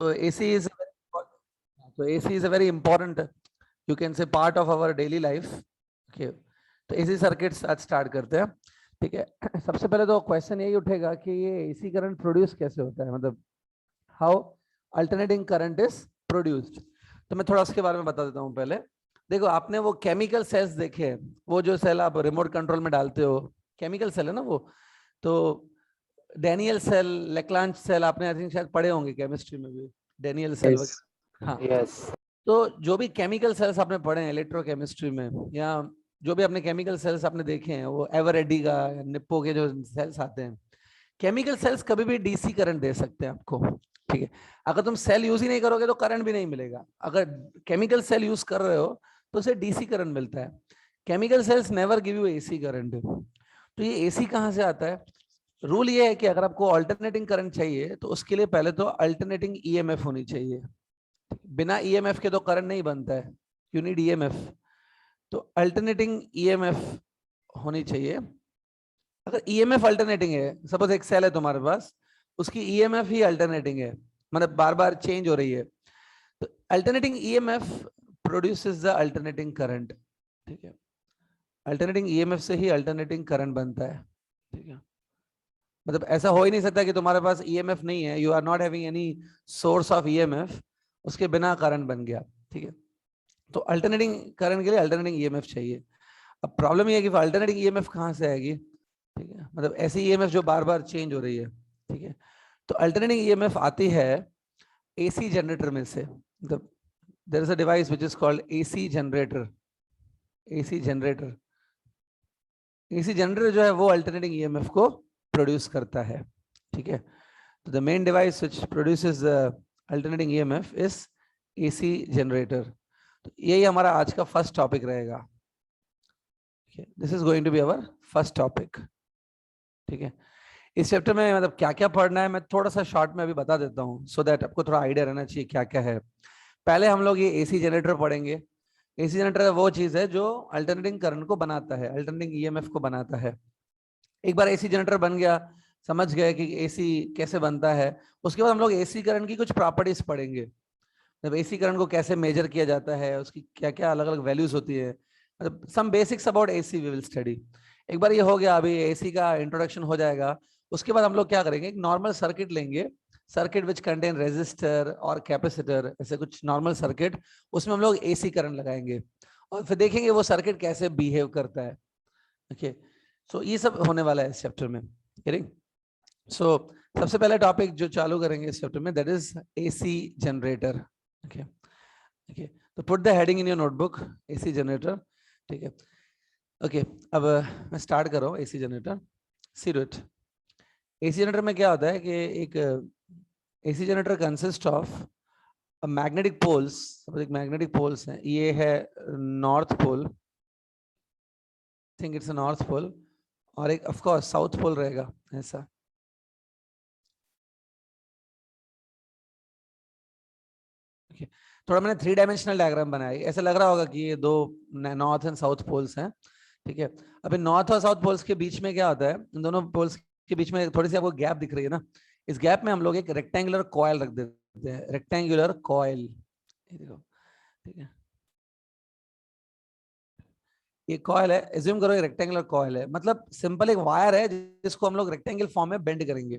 So AC is a very important, you can say, part of our daily life. Okay, तो AC circuits आज start करते हैं. ठीक है. सबसे पहले तो क्वेश्चन यही उठेगा कि ये AC करंट प्रोड्यूस कैसे होता है, मतलब how alternating current is produced. तो मैं थोड़ा उसके बारे में बता देता हूँ. पहले देखो, आपने वो केमिकल सेल्स देखे हैं, वो जो सेल आप रिमोट कंट्रोल में डालते हो, केमिकल सेल है ना वो. तो डेनियल सेल, लेक्लांच सेल, आपने आई थिंक शायद पढ़े होंगे केमिस्ट्री में भी, डेनियल सेल वगैरह. हाँ, यस. तो जो भी केमिकल सेल्स आपने पढ़े हैं इलेक्ट्रोकेमिस्ट्री में, या जो भी आपने केमिकल सेल्स आपने देखे हैं, वो एवरेडी का, निप्पो के जो सेल्स आते हैं, केमिकल सेल्स कभी भी डीसी करंट दे सकते हैं आपको. ठीक है. अगर तुम सेल यूज ही नहीं करोगे तो करंट भी नहीं मिलेगा. अगर केमिकल सेल यूज कर रहे हो तो उसे डीसी करंट मिलता है. Chemical cells never give you AC current. तो ये एसी कहां से आता है? रूल ये है कि अगर आपको अल्टरनेटिंग करंट चाहिए तो उसके लिए पहले तो अल्टरनेटिंग ईएमएफ होनी चाहिए. बिना ईएमएफ के तो करंट नहीं बनता है. You need EMF. तो अल्टरनेटिंग ईएमएफ होनी चाहिए. अगर ईएमएफ अल्टरनेटिंग है, सपोज एक सेल है तुम्हारे पास, उसकी ईएमएफ ही अल्टरनेटिंग है, मतलब बार बार चेंज हो रही है, तो alternating EMF produces the alternating current. ठीक है. अल्टरनेटिंग ईएमएफ से ही अल्टरनेटिंग करंट बनता है. ठीक है. मतलब ऐसा हो ही नहीं सकता कि तुम्हारे पास ईएमएफ नहीं है, you are not having any source of EMF, उसके बिना करंट बन गया. ठीक है. तो अल्टरनेटिंग करंट के लिए अल्टरनेटिंग ईएमएफ चाहिए. अब प्रॉब्लम ये है कि अल्टरनेटिंग ईएमएफ कहां से आएगी? ठीक है. मतलब ऐसी ईएमएफ जो बार बार चेंज हो रही है. ठीक है. तो अल्टरनेटिंग ईएमएफ आती है एसी जनरेटर में से. मतलब there is a device which is called AC generator. AC generator, AC generator जो है वो अल्टरनेटिंग ईएमएफ को प्रोड्यूस करता है. ठीक है. तो the main device which produces alternating EMF is AC generator. तो यही हमारा आज का फर्स्ट टॉपिक रहेगा. This is going to be our first topic. ठीक है. इस चैप्टर में मतलब क्या क्या पढ़ना है मैं थोड़ा सा शॉर्ट में अभी बता देता हूँ, सो दैट आपको थोड़ा आइडिया रहना चाहिए क्या क्या है. पहले हम लोग ये एसी जनरेटर पढ़ेंगे. एसी जनरेटर वो चीज है जो अल्टरनेटिंग करंट को बनाता है, अल्टरनेटिंग ईएमएफ को बनाता है. एक बार एसी जनरेटर बन गया, समझ गए कि एसी कैसे बनता है, उसके बाद हम लोग एसी करंट की कुछ प्रॉपर्टीज पढ़ेंगे. मतलब एसी करंट को कैसे मेजर किया जाता है, उसकी क्या क्या अलग अलग वैल्यूज होती है, मतलब some basics about AC we will study. एक बार ये हो गया, अभी एसी का इंट्रोडक्शन हो जाएगा. उसके बाद हम लोग क्या करेंगे, एक नॉर्मल सर्किट लेंगे, सर्किट विच कंटेन रेजिस्टर और कैपेसिटर, ऐसे कुछ नॉर्मल सर्किट, उसमें हम लोग एसी करंट लगाएंगे और फिर देखेंगे वो सर्किट कैसे बिहेव करता है. ओके. सो ये सब होने वाला है इस चैप्टर में. सो सबसे पहला टॉपिक जो चालू करेंगे इस चैप्टर में, that is AC generator. Okay. Okay. तो put the heading in your notebook, AC generator. ठीक है. ओके. अब मैं स्टार्ट कर रहा हूँ. AC generator, see it. AC generator में क्या होता है कि एक AC generator consist of magnetic poles. एक मैग्नेटिक पोल्स हैं, ये है north pole, think it's a north pole, और एक ऑफ कोर्स साउथ पोल रहेगा ऐसा. okay. थोड़ा मैंने 3 डायमेंशनल डायग्राम बनाया, ऐसा लग रहा होगा कि ये दो नॉर्थ एंड साउथ पोल्स हैं. ठीक है. अब इन नॉर्थ और साउथ पोल्स के बीच में क्या होता है, इन दोनों पोल्स के बीच में थोड़ी सी आपको गैप दिख रही है ना, इस गैप में हम लोग एक रेक्टेंगुलर कॉइल रख देते हैं. रेक्टेंगुलर कॉइल, देखो. ठीक है. ये कॉइल है, एज्यूम करो ये रेक्टेंगुलर कॉइल है, मतलब सिंपल एक वायर है जिसको हम लोग रेक्टेंगल फॉर्म में बेंड करेंगे.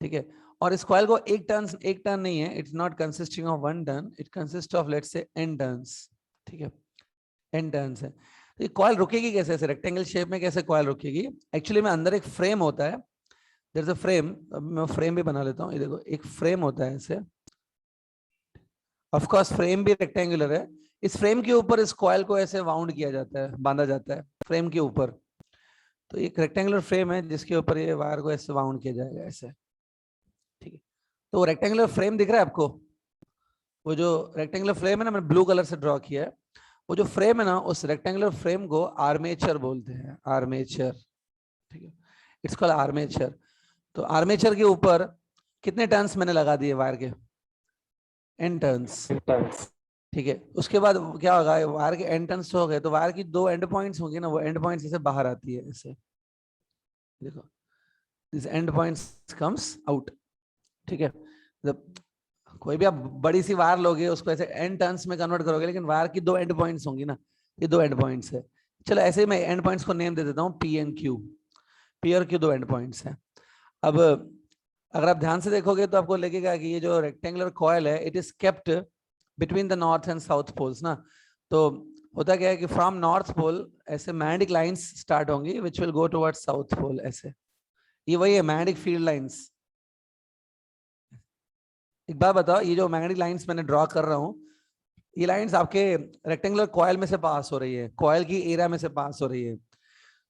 ठीक है. और इस कॉइल को एक टर्न नहीं है, it's not consisting of 1 turn, it consist of let's say n turns. ठीक है. n टर्न्स है. तो ये कॉइल रुकेगी कैसे, ऐसे रेक्टेंगल शेप में कैसे कॉइल रुकेगी? एक्चुअली में अंदर एक फ्रेम होता है, देयर इज अ फ्रेम. मैं फ्रेम भी बना लेता हूँ. ये देखो, एक फ्रेम होता है ऐसे. ऑफ कोर्स फ्रेम भी रेक्टेंगुलर है. इस फ्रेम के ऊपर इस कॉइल को ऐसे वाउंड किया जाता है, बांधा जाता है फ्रेम के ऊपर. तो एक रेक्टेंगुलर फ्रेम है जिसके ऊपर ये वायर को ऐसे वाउंड किया जाएगा ऐसे. ठीक है. तो वो रेक्टेंगुलर फ्रेम दिख रहा है आपको? वो जो रेक्टेंगुलर फ्रेम है ना, मैंने ब्लू कलर से ड्रॉ किया है, वो जो फ्रेम है ना, उस रेक्टेंगुलर फ्रेम को आर्मेचर बोलते हैं. आर्मेचर. ठीक है. It's called armature. तो आर्मेचर के ऊपर कितने टर्न्स मैंने लगा दिए वायर के? n turns. ठीक है. उसके बाद क्या होगा, वायर के n टर्न्स हो गए तो वायर की 2 एंड पॉइंट्स होंगे ना, वो एंड पॉइंट्स ऐसे बाहर आती है ऐसे. देखो, this and points comes out. ठीक है. कोई भी आप बड़ी सी वायर लोगे, उसको ऐसे एन टर्न्स में कन्वर्ट करोगे, लेकिन वायर की दो एंड पॉइंट्स होंगी ना, ये दो एंड पॉइंट्स है। चलो ऐसे ही मैं एंड पॉइंट्स को नेम दे देता हूँ पी एंड क्यू। पी और क्यू दो एंड पॉइंट्स हैं। अब अगर आप ध्यान से देखोगे तो आपको लगेगा कि ये जो रेक्टेंगुलर कॉइल है, it is kept between the north and south poles ना। तो होता क्या है कि फ्रॉम नॉर्थ पोल ऐसे मैग्नेटिक लाइंस स्टार्ट होंगी which will go towards south pole. ऐसे ये वही है मैग्नेटिक फील्ड लाइंस। एक बार बताओ, ये जो मैग्नेटिक लाइंस मैंने ड्रॉ कर रहा हूँ, ये लाइंस आपके रेक्टेंगुलर कॉइल में से पास हो रही है, कॉइल की एरिया में से पास हो रही है।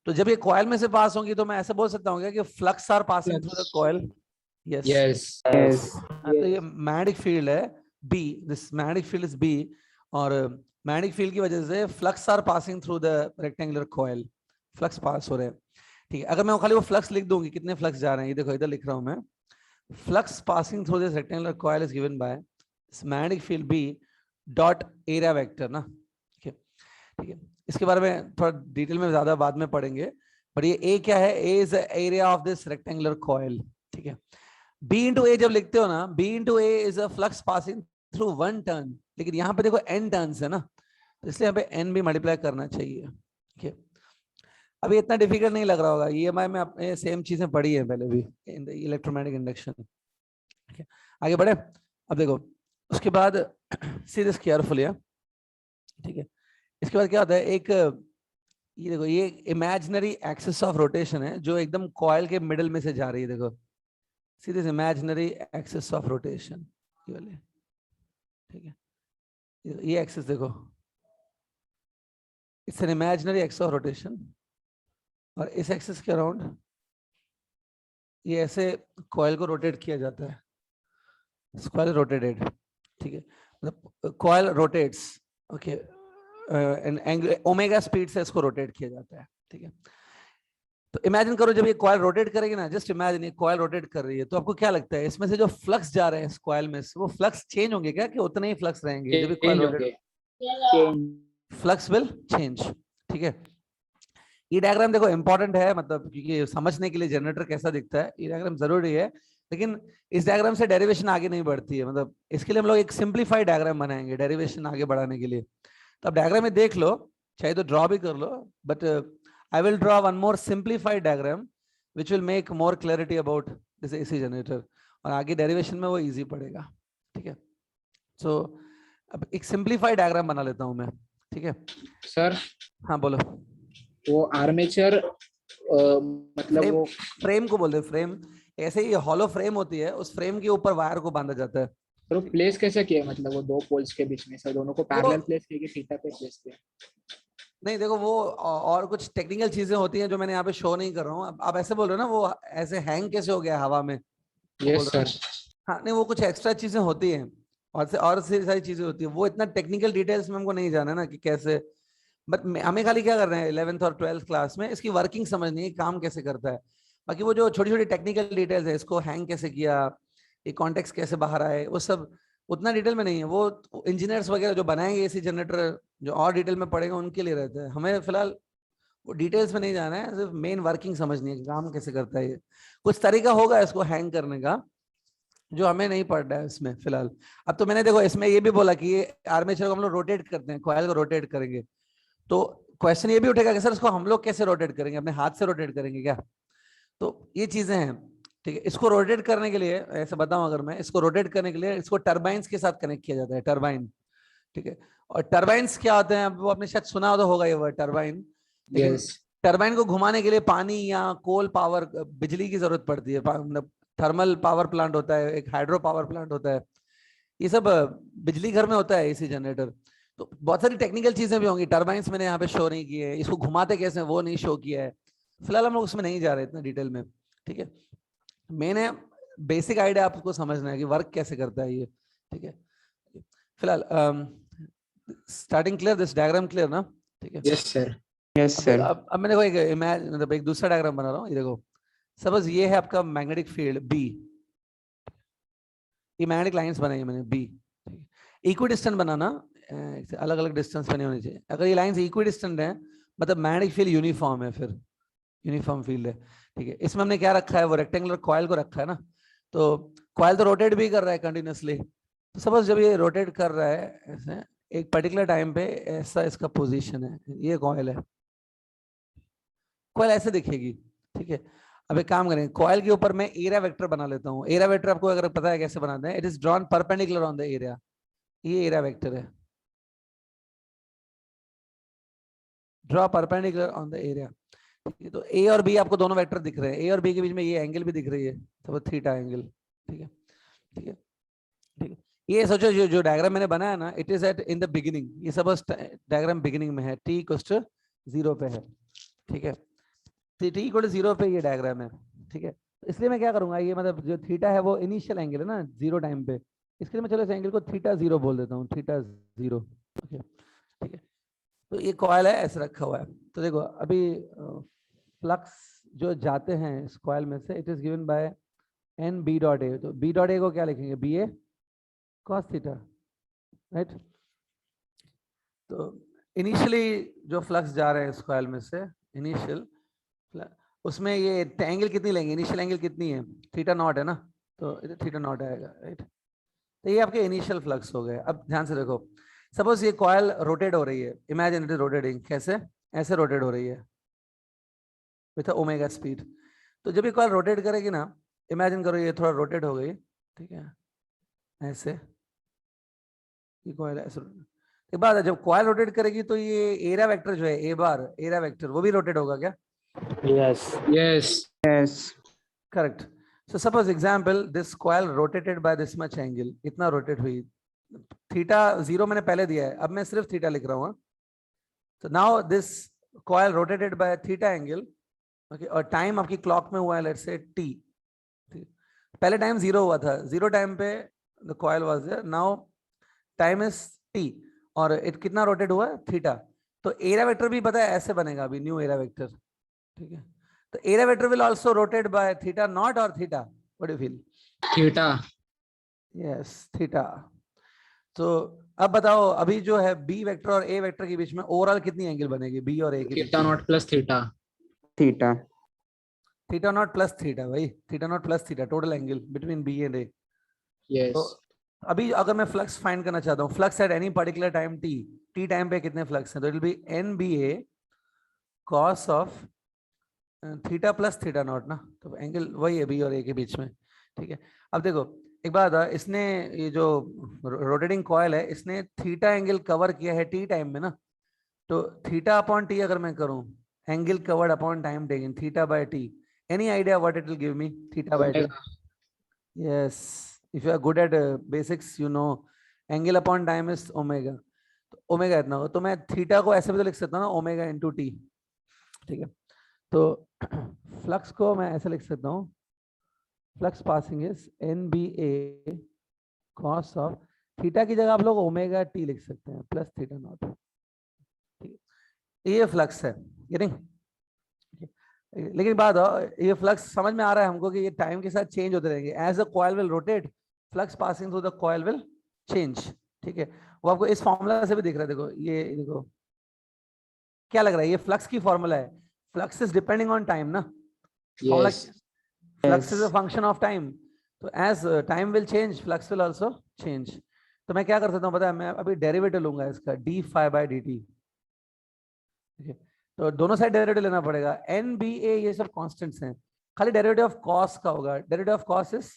तो जब ये कॉइल में से पास होंगी तो मैं ऐसे बोल सकता हूँ क्या कि flux are passing through the coil. Yes yes Yes. तो ये मैग्नेटिक फील्ड है B, this magnetic field is B, और मैग्नेटिक फील्ड की वजह से flux are passing through the rectangular coil, flux pass हो रहे हैं। ठीक है, अगर मैं खाली वो फ्लक्स लिख दूंगी, कितने फ्लक्स जा रहे हैं, ये देखो इधर लिख रहा हूं मैं, flux passing through this rectangular coil is given by this magnetic field B dot area vector ना। ठीक है, इसके बारे में थोड़ा डिटेल में ज्यादा बाद में पढ़ेंगे, पर ये A क्या है, A is the area of this rectangular coil। ठीक है, B into A जब लिखते हो ना, B into A is a flux passing through one turn, लेकिन यहाँ पे देखो n टर्न्स है ना, तो इसलिए यहाँ पे n भी मल्टीप्लाई करना चाहिए। ठीक है, अभी इतना डिफिकल्ट नहीं लग रहा होगा, ईएमआई में आपने सेम चीजें पढ़ी है पहले भी, इन द इलेक्ट्रोमैग्नेटिक इंडक्शन। आगे बढ़े। अब देखो उसके बाद सी दिस केयरफुली। ठीक है, इसके बाद क्या होता है, एक ये देखो, ये इमेजिनरी एक्सिस ऑफ रोटेशन है जो एकदम कॉइल के मिडिल में से जा रही है। देखो see this imaginary axis of rotation, ये वाले। ठीक है, ये एक्सिस देखो, it's an imaginary axis of rotation, और इस एक्सिस के अराउंड ये ऐसे कॉइल को रोटेट किया जाता है, कॉइल रोटेटेड। ठीक है, मतलब coil rotates, okay, angle omega speed से इसको रोटेट किया जाता है। ठीक है, तो इमेजिन करो जब ये कॉइल रोटेट करेगी ना, जस्ट इमेजिन ये कॉइल रोटेट कर रही है, तो आपको क्या लगता है इसमें से जो फ्लक्स जा रहे हैं इस कॉइल में से, वो फ्लक्स चेंज होंगे क्या, कि उतने ही फ्लक्स रहेंगे जब ये coil rotate? Flux will change. ठीक है, ये डायग्राम देखो इंपॉर्टेंट है, मतलब क्योंकि समझने के लिए जनरेटर कैसा दिखता है, ये डायग्राम जरूरी है, लेकिन इस डायग्राम से डेरिवेशन आगे नहीं बढ़ती है। मतलब इसके लिए हम लोग एक सिंप्लीफाइड डायग्राम बनाएंगे डेरिवेशन आगे बढ़ाने के लिए। तो अब डायग्राम में देख लो, चाहे तो ड्रॉ भी कर लो, but I will draw one more simplified diagram which will make more clarity about this AC generator, और आगे डेरिवेशन में वो इजी पड़ेगा। ठीक है, सो अब एक सिंप्लीफाइड डायग्राम बना लेता हूं मैं। ठीक है सर, हाँ बोलो। वो आर्मेचर मतलब वो फ्रेम को बोलते हैं, फ्रेम। ऐसे ही हॉलो फ्रेम होती है, उस फ्रेम के ऊपर वायर को बांधा जाता है। तो प्लेस कैसे किया, मतलब वो दो पोल्स के बीच में सर, दोनों को पैरेलल प्लेस किया कि थीटा पे प्लेस किया? नहीं देखो, वो और कुछ टेक्निकल चीजें होती हैं जो मैंने यहाँ पे शो नहीं कर रहा हूँ। आप ऐसे बोल रहे हो ना, वो ऐसे हैंग कैसे हो गया हवा में, यस सर। हाँ नहीं, वो कुछ एक्स्ट्रा चीजें होती हैं, और सारी चीजें होती है, वो इतना टेक्निकल डिटेल्स में हमको नहीं जाना ना कि कैसे, बट हमें खाली क्या कर रहे हैं 11th और 12th क्लास में इसकी वर्किंग समझनी है, काम कैसे करता है। बाकी वो जो छोटी छोटी टेक्निकल डिटेल्स है, इसको हैंग कैसे किया, ये कॉन्टेक्स्ट कैसे बाहर आए, वो सब उतना डिटेल में नहीं है। वो इंजीनियर्स वगैरह जो बनाएंगे एसी जनरेटर, जो और डिटेल में पढ़ेंगे उनके लिए रहता है। हमें फिलहाल वो डिटेल्स में नहीं जाना है, सिर्फ मेन वर्किंग समझनी है कि काम कैसे करता है। ये कुछ तरीका होगा इसको हैंग करने का जो हमें नहीं पड़ रहा है इसमें फिलहाल। अब तो मैंने देखो इसमें ये भी बोला कि ये आर्मेचर को हम लोग रोटेट करते हैं, कॉइल को रोटेट करेंगे, तो क्वेश्चन ये भी उठेगा कि सर इसको हम लोग कैसे रोटेट करेंगे, अपने हाथ से रोटेट करेंगे क्या? तो ये चीजें हैं। ठीक है, इसको रोटेट करने के लिए ऐसे बताऊं, अगर मैं इसको रोटेट करने के लिए इसको टरबाइंस के साथ कनेक्ट किया जाता है, टरबाइन। ठीक है, और टरबाइंस क्या होते हैं, अब वो आपने शायद सुना तो होगा ये वर्ड टरबाइन, लेकिन टरबाइन को घुमाने के लिए पानी या कोल पावर, बिजली की जरूरत पड़ती है। मतलब थर्मल पावर प्लांट होता है, एक हाइड्रो पावर प्लांट होता है, ये सब बिजली घर में होता है एसी जनरेटर। तो बहुत सारी टेक्निकल चीजें भी होंगी, टरबाइंस मैंने यहाँ पे शो नहीं की है, इसको घुमाते कैसे वो नहीं शो किया है। फिलहाल हम लोग उसमें नहीं जा रहे इतना डिटेल में। ठीक है, मैंने बेसिक आइडिया आपको समझना है कि वर्क कैसे करता है ये। ठीक है, फिलहाल starting clear, this diagram clear ना? ठीक है, यस सर। Yes, sir. अब मैं देखो एक मतलब एक दूसरा डायग्राम बना रहा हूँ। ये देखो, सपोज ये है आपका मैग्नेटिक फील्ड बी, ये मैग्नेटिक लाइंस बनाई मैंने बी। इक्वी डिस्टेंट बनाना, अलग अलग डिस्टेंस बने होने चाहिए। अगर ये लाइंस इक्वी डिस्टेंट है मतलब मैग्नेटिक फील्ड यूनिफॉर्म है, फिर यूनिफॉर्म फील्ड है। ठीक है, इसमें हमने क्या रखा है, वो रेक्टेंगुलर कॉइल को रखा है ना, तो कॉइल तो रोटेट भी कर रहा है कंटिन्यूसली, तो सपोज जब ये रोटेट कर रहा है ऐसे एक पर्टिकुलर टाइम पे, ऐसा इसका पोजीशन है, ये कॉइल है, कॉइल ऐसे दिखेगी, ठीक है। अब एक काम करें, कॉइल के ऊपर मैं एरिया वेक्टर बना लेता हूँ। एरिया वेक्टर आपको अगर पता है कैसे बनाते हैं, it is drawn perpendicular on the area, ये एरिया वेक्टर है, draw perpendicular on the area. तो ए और बी आपको दोनों वेक्टर दिख रहे हैं, ए और बी के बीच में ये एंगल भी दिख रही है, तो थीटा एंगल, ठीक है, ठीक है, ठीक है। ये सोचो जो डायग्राम मैंने बनाया ना, it is at in the beginning, ये सब डायग्राम बिगिनिंग में है, टी इक्वल्स टू 0 पे है, ठीक है, टी इक्वल टू 0 पे ये डायग्राम है, ठीक है। इसलिए मैं क्या करूंगा, ये मतलब जो थीटा है वो इनिशियल एंगल है ना 0 टाइम पे, इसके लिए मैं चलो इस एंगल को थीटा 0 बोल देता हूँ, थीटा 0, ओके, ठीक है। तो ये कॉइल है ऐसे रखा हुआ है। तो देखो अभी फ्लक्स जो जाते हैं इस कॉइल में से, it is given by N B dot A. तो बी डॉट ए को क्या लिखेंगे, B A cos theta, right. तो इनिशियली जो फ्लक्स जा रहे हैं इस कॉइल में से, इनिशियल उसमें ये एंगल कितनी लेंगे, इनिशियल एंगल कितनी है, थीटा नॉट है ना, तो थीटा नॉट आएगा, राइट। तो ये आपके इनिशियल फ्लक्स हो गए। अब ध्यान से देखो, सपोज ये कॉइल रोटेट हो रही है, इमेजिन इट इज रोटेटिंग, कैसे, ऐसे रोटेट हो रही है विथ ओमेगा स्पीड। तो जब ये कॉइल रोटेट करेगी ना, इमेजिन करो ये थोड़ा रोटेट हो गई, ठीक है, ऐसे ये कॉइल ऐसे, एक बात है, जब कॉइल रोटेट करेगी तो ये एरिया वेक्टर जो है ए बार, एरिया वेक्टर वो भी रोटेट होगा क्या? Yes. Yes Yes. Correct. So suppose example this coil rotated by this much angle, इतना रोटेट हुई, थीटा 0 मैंने पहले दिया है, अब मैं सिर्फ थीटा लिख रहा हूँ। तो now this coil rotated by theta angle, okay, और टाइम आपकी क्लॉक में हुआ है लेट्स से टी, पहले टाइम 0 हुआ था, 0 टाइम पे the coil was there, now time is T, और इट कितना रोटेट हुआ, थीटा। तो एरिया वेक्टर भी पता है ऐसे बनेगा अभी, न्यू एरिया वेक्टर, ठीक है। तो area vector will also rotate by theta nought और theta, what do you feel? Theta. Yes, theta. तो अब बताओ, अभी जो है बी वेक्टर और ए वेक्टर के बीच में ओवरऑल कितनी एंगल बनेगी, बी और ए के बीच? Theta nought plus theta. Theta. Theta nought plus theta, भाई theta nought plus theta, total angle between B and A. तो यस अभी अगर मैं फ्लक्स फाइंड करना चाहता हूँ, flux at any particular time T, T time पे कितने फ्लक्स हैं, तो it will be N B A cos of theta plus theta naught ना, तो एंगल वही है बी और ए के बीच में, ठीक है। अब देखो एक बात है, इसने ये जो रोटेटिंग कॉइल है, इसने थीटा एंगल कवर किया है टी टाइम में ना, तो थीटा अपॉन टी अगर मैं करूं, angle covered upon time taken, theta by T, any idea what it will give me, theta by T? Yes, if you are good at basics you know angle upon time is omega, तो omega इतना हो, तो मैं theta को ऐसे भी तो लिख सकता हूँ ना, ओमेगा इनटू टी, ठीक है। तो फ्लक्स को मैं ऐसे लिख सकता हूँ, flux passing is N B A cos of, theta की जगह आप लोग ओमेगा टी लिख सकते हैं प्लस थीटा नॉट, ठीक है। ये फ्लक्स है, ये नहीं, लेकिन बात ये फ्लक्स समझ में आ रहा है हमको कि ये टाइम के साथ चेंज होते रहेंगे, as the coil will rotate flux passing through the coil will change, ठीक है। वो आपको इस फॉर्मूला से भी दिख रहा है, देखो ये देखो क्या लग रहा है, ये फ्लक्स की फॉर्मूला है, flux is depending on time ना, formula, flux is a function of time, तो as time will change flux will also change. तो मैं क्या कर सकता हूँ पता है, मैं अभी डेरिवेटिव लूंगा इसका D phi by D T, ठीक है। तो दोनों साइड डेरिवेटिव लेना पड़ेगा, एन बी ए ये सब कांस्टेंट्स हैं, खाली डेरिवेटिव ऑफ कॉस का होगा, derivative of cos is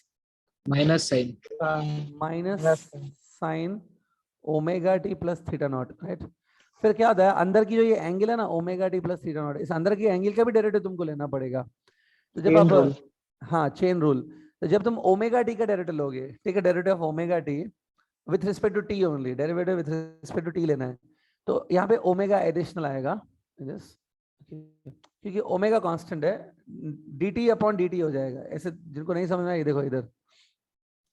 minus sine minus sine omega T plus theta naught, right. फिर क्या होता है, अंदर की जो ये एंगल है ना omega T plus theta not, इस अंदर की एंगल का भी डेरिवेटिव तुमको लेना पड़ेगा। तो जब Chain आप rule. हाँ चेन रूल, तो जब तुम ओमेगा टी का डेरिवेटिव लोगे, ठीक है, derivative of omega T with respect to T only, derivative with respect to T लेना है, तो यहाँ पे ओमेगा एडिशनल आएगा, क्योंकि ओमेगा कांस्टेंट है, dt अपॉन dt हो जाएगा, ऐसे जिनको नहीं समझ में आया, ये देखो इधर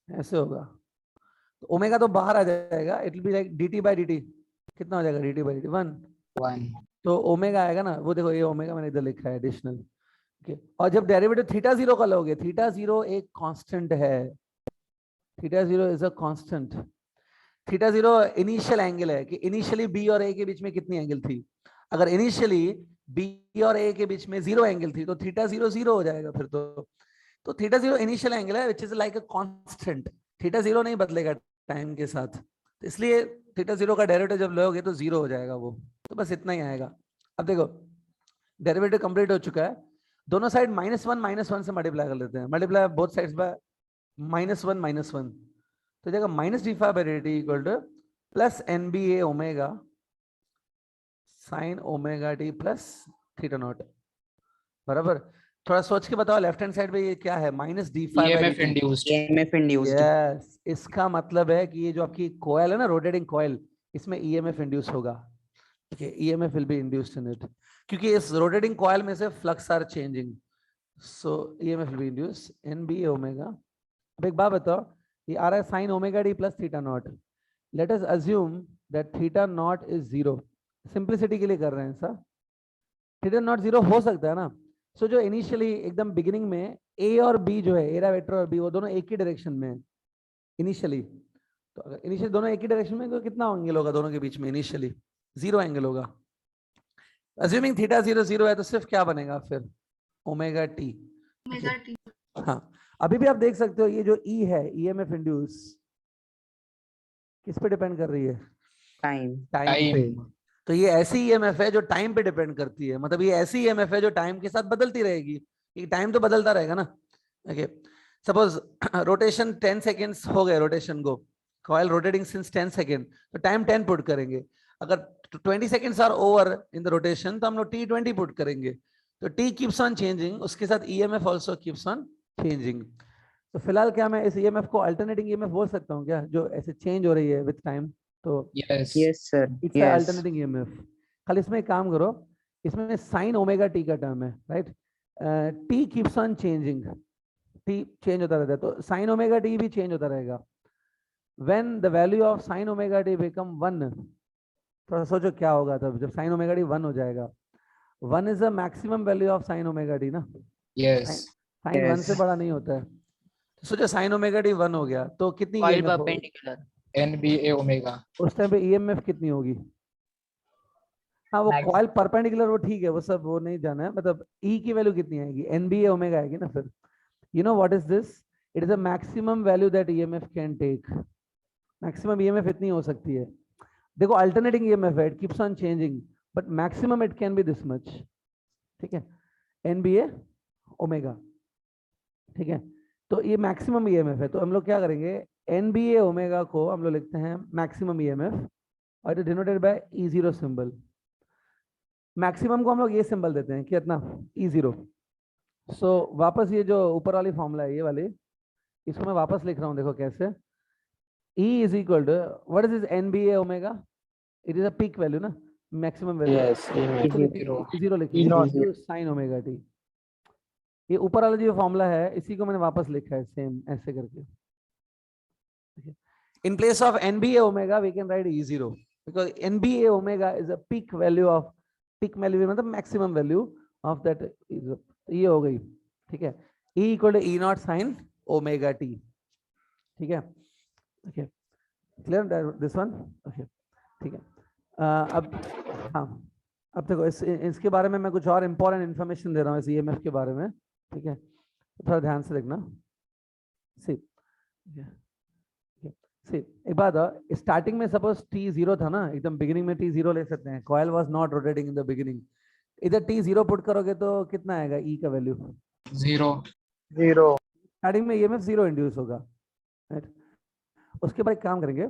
ऐसे होगा, तो ओमेगा तो बाहर आ जाएगा, it will be like dt by dt, कितना हो जाएगा dt बाय dt 1, 1 तो ओमेगा आएगा ना, वो देखो ये ओमेगा मैंने इधर लिखा है एडिशनल, okay. और जब डेरिवेटिव थीटा 0 का लोगे, थीटा 0 एक कांस्टेंट है, theta 0 is a constant, theta 0 initial angle है कि इनिशियली बी और ए के बीच में कितनी एंगल थी, अगर इनिशियली बी और ए के बीच में 0 एंगल थी तो थीटा 0 0 हो जाएगा फिर तो थीटा 0 इनिशियल एंगल है which is like a constant, theta 0 नहीं बदलेगा टाइम के साथ, तो इसलिए थीटा जीरो का डेरिवेटिव जब लोगे तो जीरो हो जाएगा वो, तो बस इतना ही आएगा। अब देखो डेरिवेटिव कंप्लीट हो चुका है, दोनों साइड -1 से मल्टीप्लाई कर लेते हैं, मल्टीप्लाई बोथ साइड्स बाय -1 तो जाएगा -d∅/dt equal two plus NBA omega sine omega T plus theta not, बराबर। थोड़ा सोच के बताओ लेफ्ट हैंड साइड पे ये क्या है, EMF -d∅/dt। induced. EMF induced. Yes, इसका मतलब है कि ये जो आपकी कॉइल है ना, रोटेटिंग कॉइल, इसमें EMF इंड्यूस होगा, ठीक है, EMF will be induced in it, क्योंकि इस रोटेटिंग कॉइल में से flux are changing, so EMF will be induced NBA omega. अब एक बात बताओ, ये आ रहा है sine omega d plus theta naught, let us assume that theta naught is zero, simplicity के लिए कर रहे हैं सर, थीटा नॉट जीरो हो सकता है ना। सो जो इनिशियली एकदम बिगिनिंग में ए और बी जो है, एरा वेक्टर और बी, वो दोनों एक ही डायरेक्शन में इनिशियली, तो अगर इनिशियली दोनों एक ही डायरेक्शन में तो कितना एंगल होगा दोनों के बीच में, इनिशियली 0 एंगल होगा। अज्यूमिंग थीटा 0 0 है तो सिर्फ क्या बनेगा फिर, ओमेगा टी। हाँ, अभी भी आप देख सकते हो ये जो ई है, EMF इंड्यूस, किस पे डिपेंड कर रही है, Time. टाइम पे। तो ये ऐसी EMF है जो टाइम पे डिपेंड करती है, मतलब ये ऐसी EMF है जो टाइम के साथ बदलती रहेगी, ये टाइम तो बदलता रहेगा ना। ओके, सपोज रोटेशन 10 सेकेंड्स हो गए रोटेशन को, कॉइल रोटेटिंग सिंस 10 सेकेंड, तो टाइम 10 पुट करेंगे। अगर 20 seconds are over in the rotation तो हम लोग T20 पुट करेंगे। तो T कीप्स ऑन चेंजिंग, उसके साथ EMF also keeps on changing. तो फिलहाल क्या मैं इस EMF को अल्टरनेटिंग EMF बोल सकता हूँ क्या, जो ऐसे चेंज हो रही है विद टाइम, तो Yes. Yes, sir. It's Yes. Alternating EMF। खाली इसमें एक काम करो, इसमें साइन ओमेगा टी का टर्म है, right, T keeps on changing, T change होता रहता है, तो साइन ओमेगा टी भी चेंज होता रहेगा। When the value of sine omega T become 1, थोड़ा सोचो क्या होगा तब जब साइन ओमेगा टी 1 हो जाएगा। 1 is the maximum value of sine omega t ना, Yes. Sine 1 Yes. से बड़ा नहीं होता है। तो सोचो साइन ओमेगा टी 1 हो गया तो कितनी Coil EMF होगी? perpendicular. NBA omega. उस टाइम पे EMF कितनी होगी? हाँ, वो कॉइल परपेंडिकुलर वो ठीक है, वो सब वो नहीं जाना है, मतलब E की वैल्यू कितनी आएगी, NBA ओमेगा आएगी ना फिर। You know what is this? It is a maximum value that EMF can take. Maximum EMF इतनी हो सकती है। देखो alternating EMF है, it keeps on changing, but maximum it can be this much. ठीक है, NBA ओमेगा, ठीक है। तो ये मैक्सिमम EMF है, तो हम लोग क्या करेंगे, NBA ओमेगा को हम लोग लिखते हैं मैक्सिमम EMF और it denoted by E0 symbol. Maximum को हम लोग ये सिंबल देते हैं कितना, E0। सो वापस ये जो ऊपर वाली फॉर्मूला है ये वाली, इसको मैं वापस लिख रहा हूँ, देखो कैसे। E is equal to what is this NBA omega, it is a peak value ना, मैक्सिमम वैल्यू। Yes. जीरो लिखिए, साइन ओमेगा टी। ये ऊपर वाला जो फॉर्मूला है इसी को मैंने वापस लिखा है सेम ऐसे करके। In place of NBA omega we can write E0 because NBA omega is a peak value मतलब maximum value of that E0। ये हो गई, ठीक है, E equal to E naught sin omega t, ठीक है, okay, clear this one, okay, ठीक है। अब हाँ, अब देखो इसके बारे में मैं कुछ और इम्पोर्टेंट इन्फॉर्मेशन दे रहा हूँ इस EMF के बारे में, ठीक है, थोड़ा ध्यान से देखना। सी एक बात है, स्टार्टिंग में सपोज T0 था ना, एकदम बिगिनिंग में T0 ले सकते हैं, coil was not rotating in the beginning, इधर T0 पुट करोगे तो कितना आएगा E का वैल्यू, 0 स्टार्टिंग में EMF 0 इंड्यूस होगा, राइट। उसके बाद एक काम करेंगे,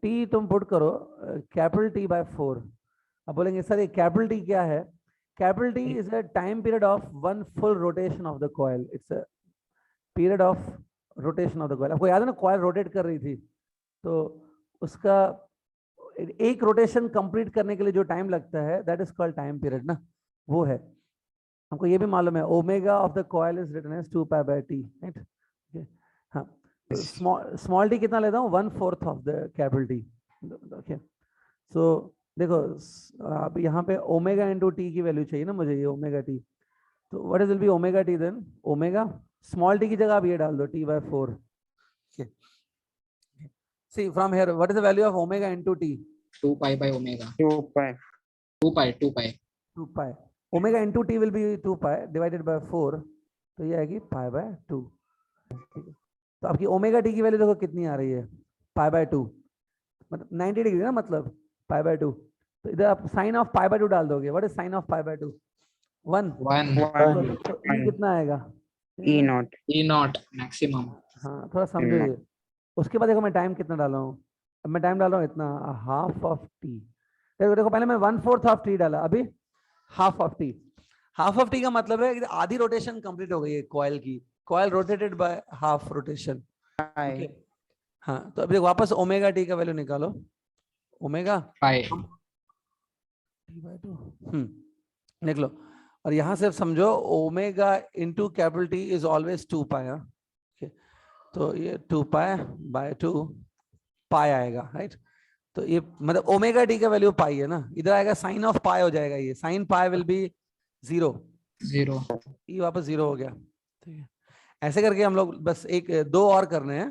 T तुम पुट करो कैपिटल T बाय 4। अब बोलेंगे सर ये कैपिटल T क्या है, capital T is a time period of 1 full rotation of the coil, it's a period of rotation of the coil. आपको याद है ना कॉइल रोटेट कर रही थी, तो उसका एक रोटेशन कंप्लीट करने के लिए जो टाइम लगता है that is called time period ना, वो है। हमको ये भी मालूम है omega of the coil is written as 2π/t, right. हाँ, स्मॉल टी कितना लेता हूँ, 1/4 of the capital T, okay. So देखो अब यहाँ पे ओमेगा इंटू टी की वैल्यू चाहिए ना मुझे, ये ओमेगा टी, तो what is will be omega T then, omega small T की जगह आप ये डाल दो T/4। See from here what is the value of omega into T, 2π by omega, 2π. 2π, omega into T will be 2π divided by 4, तो ये आएगी π/2, ठीक है। तो आपकी ओमेगा टी की वैल्यू देखो कितनी आ रही है, पाई बाय 2, मतलब 90 डिग्री ना, मतलब पाई बाय 2। तो इधर आप साइन ऑफ पाई बाय 2 डाल दोगे। What is sine of pi by 2? 1। 1 तो ई कितना आएगा? E naught. E naught maximum. हाँ, थोड़ा समझो ये। उसके बाद देखो मैं टाइम कितना डाला हूँ। अब मैं टाइम डाल रहा हूँ इतना, हाफ ऑफ टी। देखो देखो, पहले मैं 1/4 ऑफ टी डाला, अभी half of T. Half of T का मतलब है कि आधी रोटेशन कंप्लीट हो गई है कॉइल की। Coil rotated by half rotation. Okay, हाँ, तो अभी वापस ओमेगा टी का वैल्यू निकालो। ओमेगा पाई T/2 लिख लो। और यहां से समझो omega into capital T is always 2 पाई। तो ये 2 पाई बाय 2 पाई आएगा, राइट। तो ये मतलब ओमेगा टी का वैल्यू पाई है ना, इधर आएगा साइन ऑफ पाई हो जाएगा, ये साइन पाई विल बी 0। 0 ये वापस 0 हो गया। ठीक है, ऐसे करके हम लोग बस एक दो और करने हैं।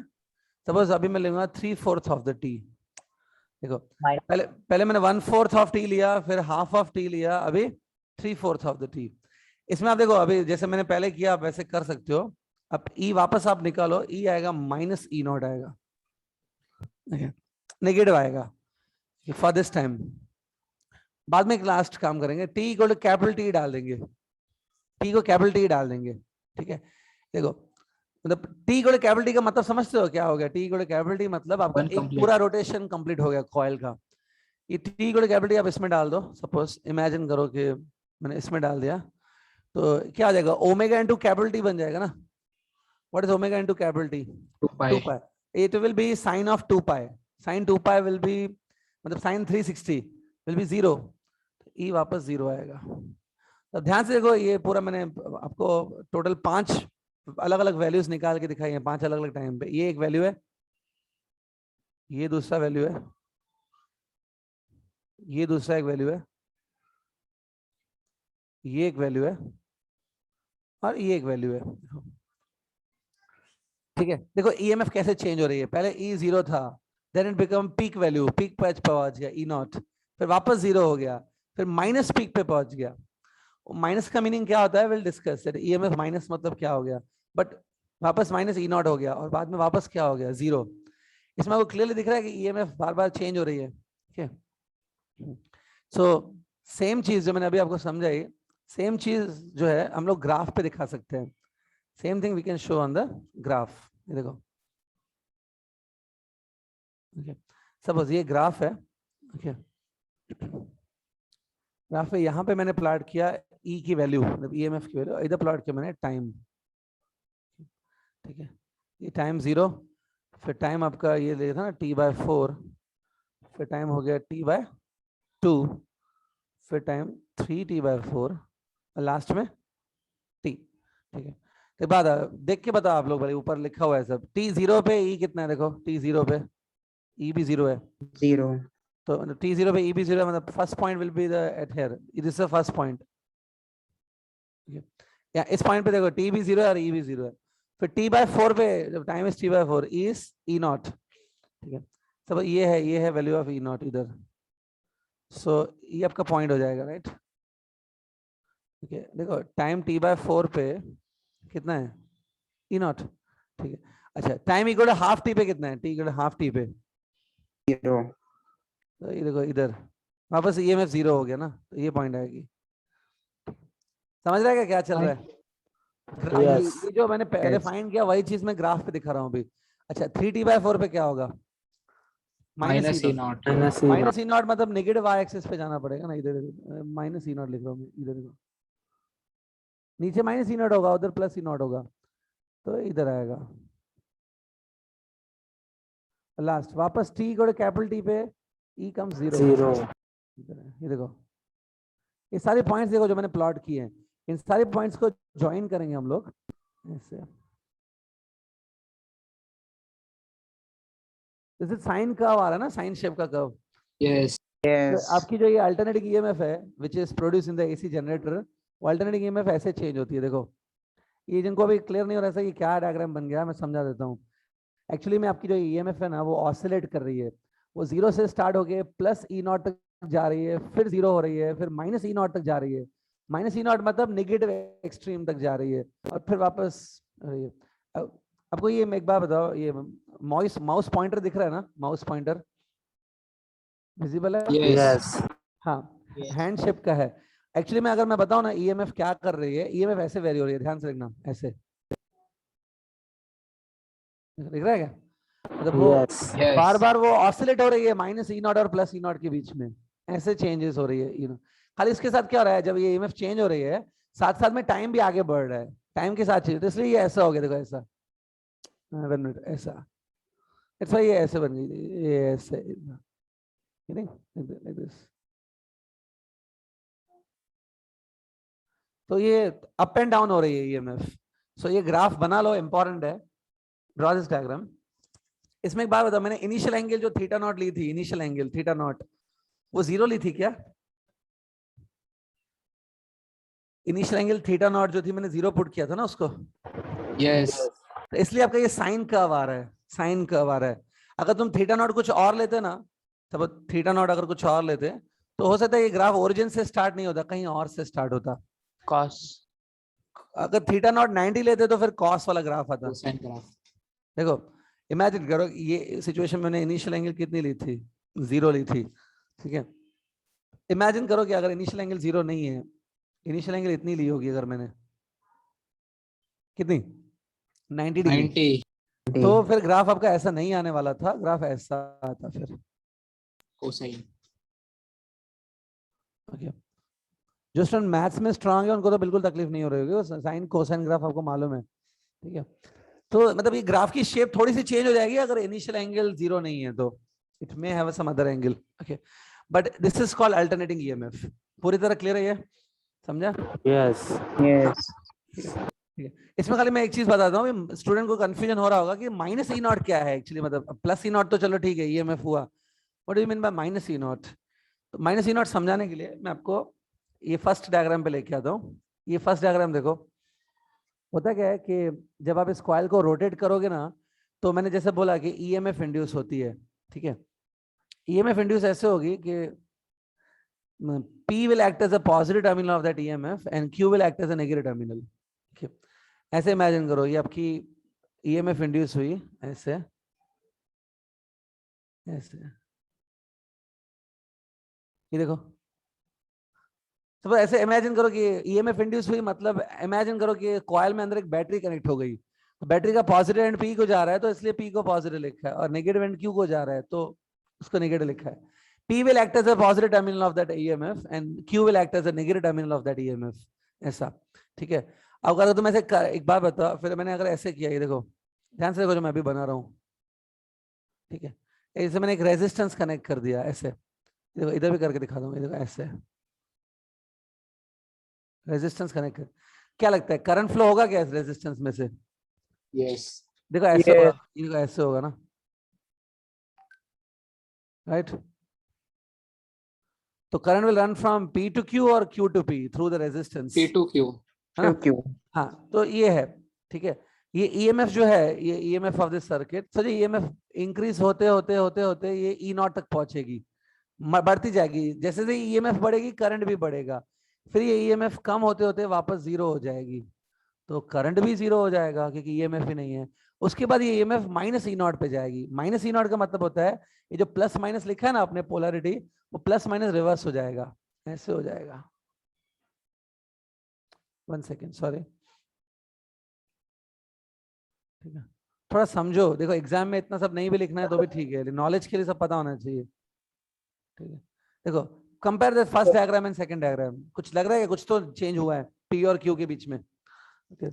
सपोज अभी मैं लूंगा 3/4 ऑफ द टी। देखो पहले मैंने 1/4 ऑफ टी लिया, फिर हाफ ऑफ टी लिया, अभी 3/4 ऑफ द टी। इसमें आप देखो, अभी जैसे मैंने पहले किया आप वैसे कर सकते हो। अब ई वापस आप निकालो, ई आएगा माइनस ई नॉट आएगा, नेगेटिव आएगा फॉर दिस टाइम। बाद में एक लास्ट काम करेंगे, टी को कैपिटल टी डाल देंगे, टी को कैपिटल टी डाल देंगे। ठीक है, देखो मतलब टी को कैपिटल टी का मतलब समझते हो क्या हो गया? टी को कैपिटल टी मतलब आपका एक पूरा रोटेशन कंप्लीट हो गया कॉइल का। ये टी को कैपिटल टी आप इसमें डाल दो। सपोज इमेजिन करो कि मैंने इसमें डाल दिया, तो क्या आ जाएगा? ओमेगा इंटू कैपिटल टी बन जाएगा ना। What is omega into capital T? 2 2 pi. It will be sine of 2 pi. Sine 2 pi will be मतलब साइन 360 विल बी 0। ई वापस 0 आएगा। तो ध्यान से देखो, ये पूरा मैंने आपको टोटल 5 अलग अलग वैल्यूज निकाल के दिखाई है, 5 अलग अलग टाइम पे। ये एक वैल्यू है, ये दूसरा वैल्यू है, ये दूसरा एक वैल्यू है, ये एक वैल्यू है, और ये एक वैल्यू है। ठीक है, देखो ईएमएफ कैसे चेंज हो रही है। पहले ई 0 था, then it become peak value, peak पे पहुंच गया ई नॉट, फिर वापस 0 हो गया, फिर माइनस पीक पे पहुंच गया। माइनस का मीनिंग क्या होता है, will discuss it. EMF minus मतलब क्या हो गया, बट वापस माइनस ई नॉट हो गया, और बाद में वापस क्या हो गया? 0। इसमें आपको क्लियरली दिख रहा है कि ईएमएफ बार बार चेंज हो रही है। ठीक है, सो सेम चीज जो मैंने अभी आपको समझाई, सेम चीज जो है हम लोग ग्राफ पे दिखा सकते हैं। Same thing we can show on the graph. ये देखो, ओके, सपोज ये ग्राफ है। ओके, ग्राफ पे यहाँ पे मैंने प्लॉट किया ई की वैल्यू, मतलब ईएमएफ की वैल्यू, इधर प्लॉट किया मैंने टाइम। ठीक है, ये टाइम 0, फिर टाइम आपका ये ले था ना T/4, फिर टाइम हो गया T/2, फिर टाइम 3T/4, और लास्ट में T। ठीक है, तो बाद देख के बताओ आप लोग, भाई ऊपर लिखा हुआ है सब। T0 पे ई कितना है? देखो T0 पे ई भी 0 है। 0. तो T0 पे ई भी 0 है, मतलब first point will be the eight here, this is the first point. या इस पॉइंट पे देखो टी भी 0 है और ई भी 0 है। फिर T/4 पे जब time is T/4 is E naught. ठीक है, सब ये है वैल्यू ऑफ ई नॉट इधर। सो ये आपका पॉइंट हो जाएगा, राइट। ठीक है, देखो टाइम T/4 पे कितना है? E naught. ठीक है, अच्छा time equal to half T पे कितना है? T equal to half T पे 0. तो ये देखो इधर वापस ईएमएफ 0 हो गया ना, तो ये पॉइंट आएगी। समझ रहा है क्या चल रहा है? Yes. ये जो मैंने पहले Yes. फाइंड किया वही चीज मैं ग्राफ पे दिखा रहा हूँ अभी। अच्छा 3T/4 पे क्या होगा? Minus E naught Minus E naught. Minus E not मतलब नेगेटिव वाई एक्सिस पे जाना पड़ेगा ना। इधर माइनस ई नॉट लिख रहा हूँ, इधर देखो, नीचे माइनस ई नॉट होगा, उधर प्लस ई नॉट होगा, तो इधर आएगा लास्ट। वापस टी को कैपिटल टी पे ई कम 0। 0. ये देखो, ये सारे पॉइंट्स देखो जो मैंने प्लॉट किए हैं, इन सारे पॉइंट्स को ज्वाइन करेंगे हम लोग ऐसे। जैसे साइन कर्व आ रहा है ना, साइन शेप का कर्व। yes Yes. आपकी जो ये अल्टरनेटिंग ईएमएफ है which is produce in the AC generator, वो अल्टरनेटिंग ईएमएफ ऐसे चेंज होती है। देखो ये जिनको अभी क्लियर नहीं हो रहा है कि क्या डायग्राम बन गया, मैं समझा देता हूँ। एक्चुअली में आपकी जो ईएमएफ है ना, वो ऑसिलेट कर रही है। वो 0 से स्टार्ट होके प्लस ई नॉट तक जा रही है, फिर 0 हो रही है, फिर माइनस ई नॉट तक जा रही है। माइनस ई नॉट मतलब नेगेटिव एक्सट्रीम तक जा रही है, और फिर वापस आपको ये एक बार बताओ, ये माउस पॉइंटर दिख रहा है ना, माउस पॉइंटर विजिबल है? Yes. हाँ, Yes. हैंड शेप का है। एक्चुअली मैं अगर मैं बताऊं ना ईएमएफ क्या कर रही है, ईएमएफ ऐसे वेरी हो रही है, ध्यान से देखना, ऐसे दिख रहा है क्या? मतलब वो Yes. बार Yes. बार वो ऑसिलेट हो रही है माइनस ई नॉट और प्लस ई नॉट के बीच में, ऐसे चेंजेस हो रही है, खाली इसके साथ क्या हो रहा है, जब ये ईएमएफ चेंज हो रही है साथ साथ में टाइम भी आगे बढ़ रहा है, टाइम के साथ चेंज, तो इसलिए ये ऐसा हो गया, देखो ऐसा, 1 मिनट ऐसा, इट्स ये ऐसे बन गई, ये ऐसे, like this. तो ये अप एंड डाउन हो रही है ईएमएफ। सो ये ग्राफ बना लो, इंपॉर्टेंट है, ड्रॉ दिस डायग्राम। इसमें एक बात बताओ, मैंने इनिशियल एंगल जो थीटा नॉट ली थी, इनिशियल एंगल थीटा नॉट, वो 0 ली थी क्या? इनिशियल एंगल थीटा नॉट जो थी मैंने 0 पुट किया था ना उसको, Yes. तो इसलिए आपका ये साइन कर्व आ रहा है, साइन कर्व आ रहा है। अगर तुम थीटा नॉट कुछ और लेते ना, तब थीटा नॉट अगर कुछ और लेते तो हो सकता है ये ग्राफ ओरिजिन से स्टार्ट नहीं होता, कहीं और से स्टार्ट होता। Cos. अगर थीटा नॉट 90 लेते तो फिर कॉस वाला ग्राफ आता। Cosine graph. देखो इमेजिन करो, ये सिचुएशन मैंने इनिशियल एंगल कितनी ली थी, 0 ली थी, ठीक है। इमेजिन करो कि अगर इनिशियल एंगल 0 नहीं है, इनिशियल एंगल इतनी ली होगी अगर मैंने, कितनी, 90 डिग्री, 90. तो फिर ग्राफ आपका ऐसा नहीं आने वाला था, ग्राफ ऐसा आता फिर। Cosine. ओके, जो स्टूडेंट मैथ्स में स्ट्रांग है उनको तो बिल्कुल तकलीफ नहीं हो रही होगी, साइन कोसाइन ग्राफ आपको मालूम है, ठीक है। तो मतलब ये ग्राफ की शेप थोड़ी सी चेंज हो जाएगी अगर इनिशियल एंगल 0 नहीं है तो, it may have some other angle, okay, but this is called alternating EMF. पूरी तरह क्लियर है ये, समझा? Yes. Yes. ठीक है। इसमें खाली मैं एक चीज बताता हूँ, स्टूडेंट को कंफ्यूजन हो रहा होगा कि माइनस ई नॉट क्या है एक्चुअली, मतलब प्लस ई नॉट तो चलो ठीक है, ईएमएफ हुआ, what do you mean by minus E not? तो माइनस ई नॉट समझाने के लिए मैं आपको ये फर्स्ट डायग्राम पे लेके आता हूँ। ये फर्स्ट डायग्राम देखो, होता क्या है कि जब आप इस कॉइल को रोटेट करोगे ना, तो मैंने जैसे बोला कि ईएमएफ इंड्यूस होती है, ठीक है। ईएमएफ इंड्यूस ऐसे होगी कि P will act as a positive terminal of that EMF and Q will act as a negative terminal, ठीक है। ऐसे इमेजिन करो, ये आपकी ईएमएफ इंड्यूस हुई ऐसे, ऐसे, ये देखो, तो ऐसे इमेजिन करो कि ईएमएफ इंड्यूस हुई, मतलब इमेजिन करो कि कॉइल में अंदर एक बैटरी कनेक्ट हो गई, तो बैटरी का पॉजिटिव एंड पी को जा रहा है तो इसलिए पी को पॉजिटिव लिखा है, और नेगेटिव एंड क्यू को जा रहा है तो उसको नेगेटिव लिखा है। P will act as a positive terminal of that EMF and Q will act as a negative terminal of that EMF, ऐसा, ठीक है। अब अगर तुम ऐसे एक बार बताओ, फिर मैंने अगर ऐसे किया, ये देखो ध्यान से देखो जो मैं अभी बना रहा हूँ, ठीक है, ऐसे मैंने एक रेजिस्टेंस कनेक्ट कर दिया ऐसे, देखो इधर भी करके दिखा दूंगा, देखो ऐसे रेजिस्टेंस कनेक्ट कर, क्या लगता है करंट फ्लो होगा क्या इस रेजिस्टेंस में से? Yes. देखो ऐसे Yes. होगा, ये देखो ऐसे होगा ना, राइट? तो current will run from P to Q और Q to P through the resistance, P to Q. है ना? Q. हाँ, तो ये है, ठीक है। ये ईएमएफ जो है, ये ईएमएफ ऑफ दिस सर्किट, सो ये ईएमएफ इंक्रीज होते होते होते होते ये ई नॉट तक पहुंचेगी, बढ़ती जाएगी, जैसे जैसे ईएमएफ बढ़ेगी करंट भी बढ़ेगा, फिर ये ईएमएफ कम होते होते वापस 0 हो जाएगी, तो करंट भी 0 हो जाएगा क्योंकि ईएमएफ ही नहीं है। उसके बाद ये ईएमएफ माइनस ई नॉट पे जाएगी। माइनस ई नॉट का मतलब होता है ये जो प्लस माइनस लिखा है ना अपने पोलैरिटी, वो प्लस माइनस रिवर्स हो जाएगा, ऐसे हो जाएगा। 1 सेकेंड, सॉरी, ठीक है, थोड़ा समझो, देखो एग्जाम में इतना सब नहीं भी लिखना है तो भी ठीक है, नॉलेज के लिए सब पता होना चाहिए, ठीक है। देखो compare the first diagram and second diagram, कुछ लग रहा है कि कुछ तो चेंज हुआ है P और Q के बीच में, ओके।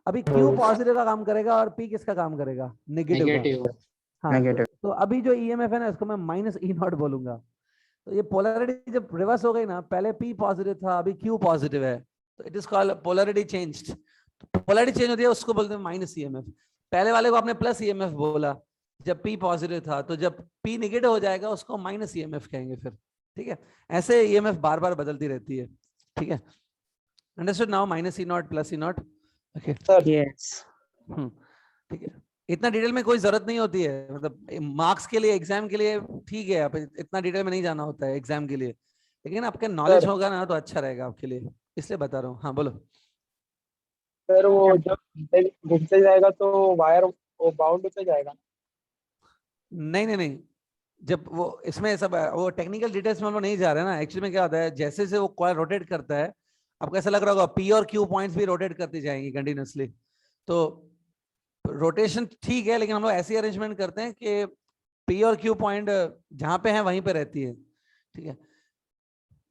अभी Q पॉजिटिव का काम करेगा और P किसका काम करेगा, नेगेटिव का। Negative. हाँ, Negative. तो अभी जो ईएमएफ है ना इसको मैं माइनस ई नॉट बोलूंगा। तो ये पोलैरिटी जब रिवर्स हो गई ना, पहले P पॉजिटिव था अभी Q पॉजिटिव है, तो it is called polarity changed. Polarity change होती है उसको बोलते हैं माइनस ईएमएफ। पहले वाले को आपने प्लस ईएमएफ बोला जब P पॉजिटिव था, तो जब P नेगेटिव हो जाएगा उसको माइनस ईएमएफ कहेंगे फिर, ठीक है। ऐसे ईएमएफ बार बार बदलती रहती है, ठीक है। Understood now, minus E not plus E not, okay. Yes. ठीक है, इतना डिटेल में कोई जरूरत नहीं होती है, मतलब मार्क्स के लिए, एग्जाम के लिए ठीक है, आप इतना डिटेल में नहीं जाना होता है एग्जाम के लिए, लेकिन आपका नॉलेज होगा ना तो अच्छा रहेगा आपके लिए, इसलिए बता रहा हूँ। हाँ बोलो। सर वो जब घूमते जाएगा तो वायर वो बाउंड होते जाएगा। नहीं नहीं नहीं, जब वो इसमें सब वो टेक्निकल डिटेल्स में हम लोग नहीं जा रहे हैं ना। एक्चुअली में क्या होता है, जैसे जैसे वो कॉइल रोटेट करता है, आपको ऐसा लग रहा होगा पी और क्यू पॉइंट्स भी रोटेट करती जाएंगी कंटिन्यूअसली। तो रोटेशन ठीक है, लेकिन हम लोग ऐसी अरेंजमेंट करते हैं कि पी और क्यू पॉइंट जहां पे है वहीं पे रहती है। ठीक है,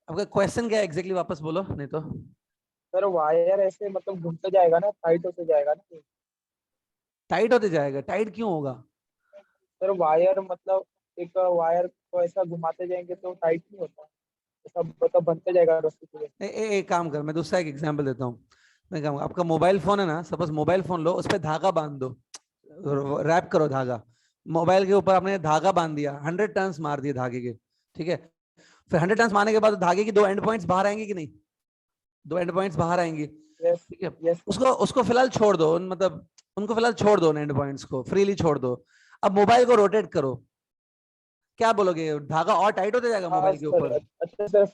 आपका क्वेश्चन क्या है एग्जैक्टली, वापस बोलो नहीं तो। सर वायर ऐसे मतलब घूमते जाएगा ना, टाइट होते जाएगा ना। टाइट होते जाएगा, टाइट क्यों होगा? सर वायर मतलब एक वायर को ऐसा घुमाते जाएंगे तो टाइट नहीं होता, ऐसा मतलब बनते जाएगा रस्सी की वजह एक काम कर, मैं दूसरा एक एग्जांपल देता हूँ। मैं कहूँगा आपका मोबाइल फोन है ना, सपोज मोबाइल फोन लो, उस पर धागा बांध दो, रैप करो धागा। मोबाइल के ऊपर आपने धागा बांध दिया, 100 टर्न्स मार दिए धागे के। ठीक है, फिर 100 टर्न्स मारने के बाद धागे की दो एंड पॉइंट्स बाहर आएंगे कि नहीं? दो एंड पॉइंट्स बाहर आएंगे। से। यस। ठीक है, यस। उसको उसको फिलहाल छोड़ दो, मतलब उनको फिलहाल छोड़ दो, एंड पॉइंट्स को फ्रीली छोड़ दो। अब मोबाइल को रोटेट करो, क्या बोलोगे, धागा और टाइट होते जाएगा हाँ मोबाइल के सर, ऊपर? अच्छा सर।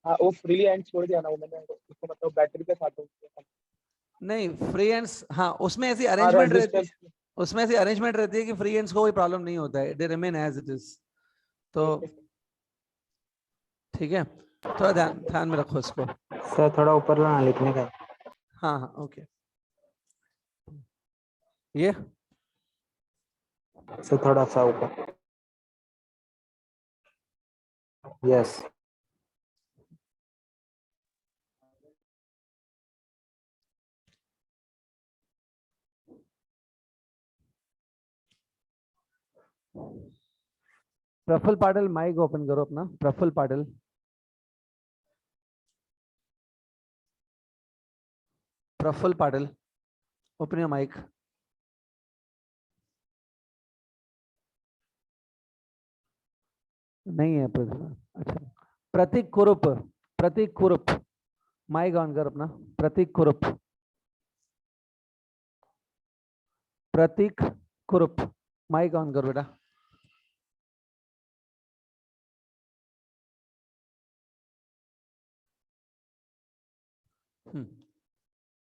हाँ वो फ्रीली एंड छोड़ दिया ना वो मैंने उसको, मतलब बैटरी के साथ नहीं, फ्री एंड्स, हाँ उसमें ऐसी हाँ अरेंजमेंट रहती है, रेजिस्टेंस। उसमें ऐसी अरेंजमेंट रहती है कि फ्री एंड्स को कोई प्रॉब्लम नहीं होता है, they remain as it is. तो ओके सर। ठीक है, थोड़ा ध्यान ध्यान में रखो इसको। सर थोड़ा ऊपर लाना लिखने का। हाँ हाँ ओके, ये सर थोड़ा सा ऊपर। Yes. Praful Patil, mic open करो अपना, Praful Patil. Praful Patil, open your mic. नहीं है प्रफुल, अच्छा। प्रतीक कुरुप, प्रतीक कुरुप, माइक ऑन कर अपना। प्रतीक कुरुप, प्रतीक कुरुप, माइक ऑन कर बेटा।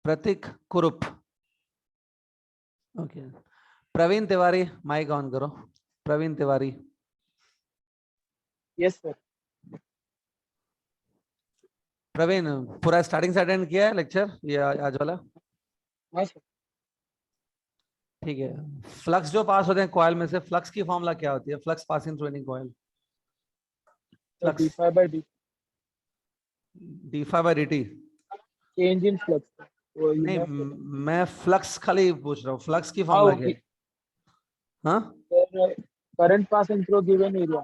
Prateek Kurup, okay. Praveen Tiwari, mike on करो। प्रवीण तिवारी। Yes sir. प्रवीण, पूरा स्टार्टिंग से अटेंड किया है लेक्चर ये आज वाला? हाँ सर। ठीक है, फ्लक्स जो पास होते हैं कॉइल में से, फ्लक्स की फॉर्मूला क्या होती है? Flux passing through any coil, D flux five by D. D five by D T. Change in flux वो नहीं, यूनिट। मैं फ्लक्स खाली पूछ रहा हूँ, फ्लक्स की हाँ फॉर्मूला क्या है? हाँ, current passing through given area.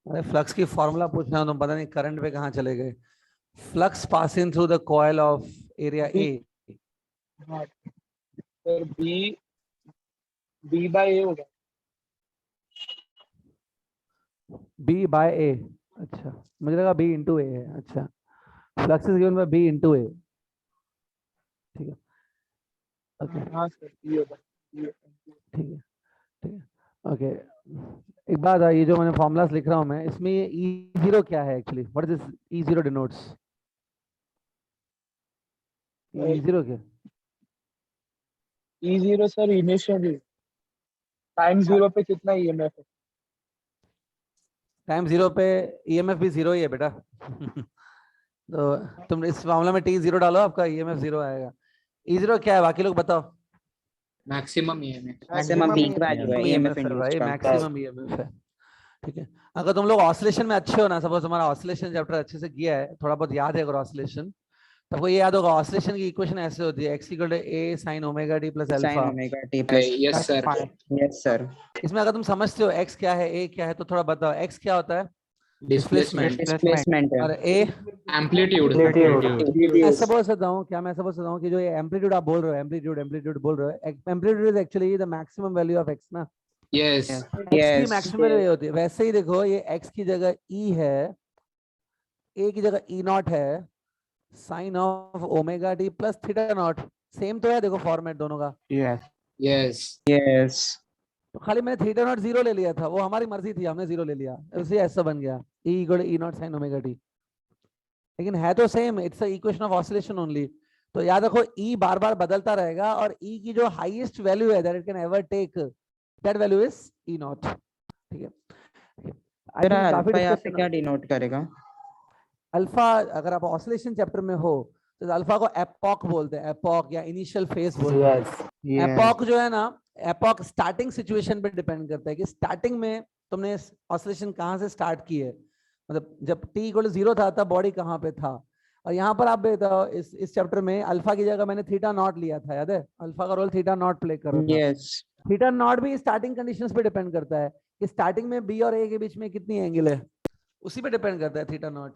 अरे फ्लक्स की फॉर्मूला पूछना है, तुम पता नहीं करंट पे कहाँ चले गए। Flux passing through the coil of area B. A. हाँ sir, B B by A होगा। बी बाय ए, अच्छा मुझे लगा बी इंटू ए है। अच्छा, flux is given by B into A. ठीक है, ओके हाँ सर, बी होगा। ठीक है ठीक है ओके। एक बात है, ये जो मैंने फॉर्मूलास लिख रहा हूँ मैं, इसमें ये ई जीरो क्या है actually? What is this E zero denotes? E zero क्या? E zero sir initially time zero पे कितना ईएमएफ है। टाइम जीरो पे ईएमएफ भी जीरो ही है बेटा। तो तुम इस मामले में टी जीरो डालो, आपका ईएमएफ जीरो आएगा। ई जीरो क्या है, बाकी लोग बताओ। Maximum EMF. Maximum maximum peak value है ईएमएफ ईएमएफ है इंड्यूस्ड भाई, का। मैक्सिमम ईएमएफ है। ठीक है, अगर तुम लोग ऑसिलेशन में अच्छे हो ना, सपोज तुम्हारा ऑसिलेशन चैप्टर अच्छे से किया है, थोड़ा बहुत याद है अगर ऑसिलेशन, तो आपको ये याद होगा ऑसिलेशन की इक्वेशन ऐसे होती है, x equal to a sin omega t plus sine alpha. Omega T plus yes sir. Yes sir. इसमें अगर तुम समझते हो x क्या है, a क्या है, तो थोड़ा बताओ x क्या होता है? डिस्प्लेसमेंट। डिस्प्लेसमेंट है। और a, एम्पलीट्यूड। ऐसा बोल सकता हूँ क्या, मैं ऐसा बोल सकता हूँ कि जो ये एम्पलीट्यूड आप बोल रहे हो, एम्पलीट्यूड बोल रहे हो, amplitude is actually the maximum value of x ना। यस। x की यस मैक्सिमम वैल्यू होती है, वैसे ही देखो ये x की जगह e है, a की जगह e नॉट है, sine of omega T plus theta naught. Same तो है, देखो फॉर्मेट दोनों का। Yes yes. यस तो खाली मैंने थीटा नॉट जीरो ले लिया था, वो हमारी मर्जी थी, हमने जीरो ले लिया, उसी ऐसा बन गया E equal E not sign omega T. लेकिन है तो same, it's a equation of oscillation only. तो याद रखो ई बार बार बदलता रहेगा और ई की जो हाईएस्ट वैल्यू है that it can ever take, that value is E naught. ठीक है, आई सर थिंक काफी अल्फा यहाँ पे डिस्कशन। क्या डिनोट करेगा? अल्फा, अगर आप ऑसिलेशन चैप्टर में हो तो अल्फा को एपॉक बोलते हैं, एपॉक या इनिशियल फेज बोलते हैं। यस एपॉक जो है ना, एपॉक स्टार्टिंग सिचुएशन पे डिपेंड करता है कि स्टार्टिंग में तुमने ऑसिलेशन कहाँ से स्टार्ट की है, मतलब जब t इक्वल 0 था तब बॉडी कहाँ पे था। और यहाँ पर आप बताओ, इस चैप्टर में अल्फा की जगह मैंने थीटा नॉट लिया था, याद है? अल्फा का रोल थीटा नॉट प्ले कर रहा था। यस थीटा नॉट भी स्टार्टिंग कंडीशंस पे डिपेंड करता है कि स्टार्टिंग में बी और ए के बीच में कितनी एंगल है, उसी पे डिपेंड करता है थीटा नॉट।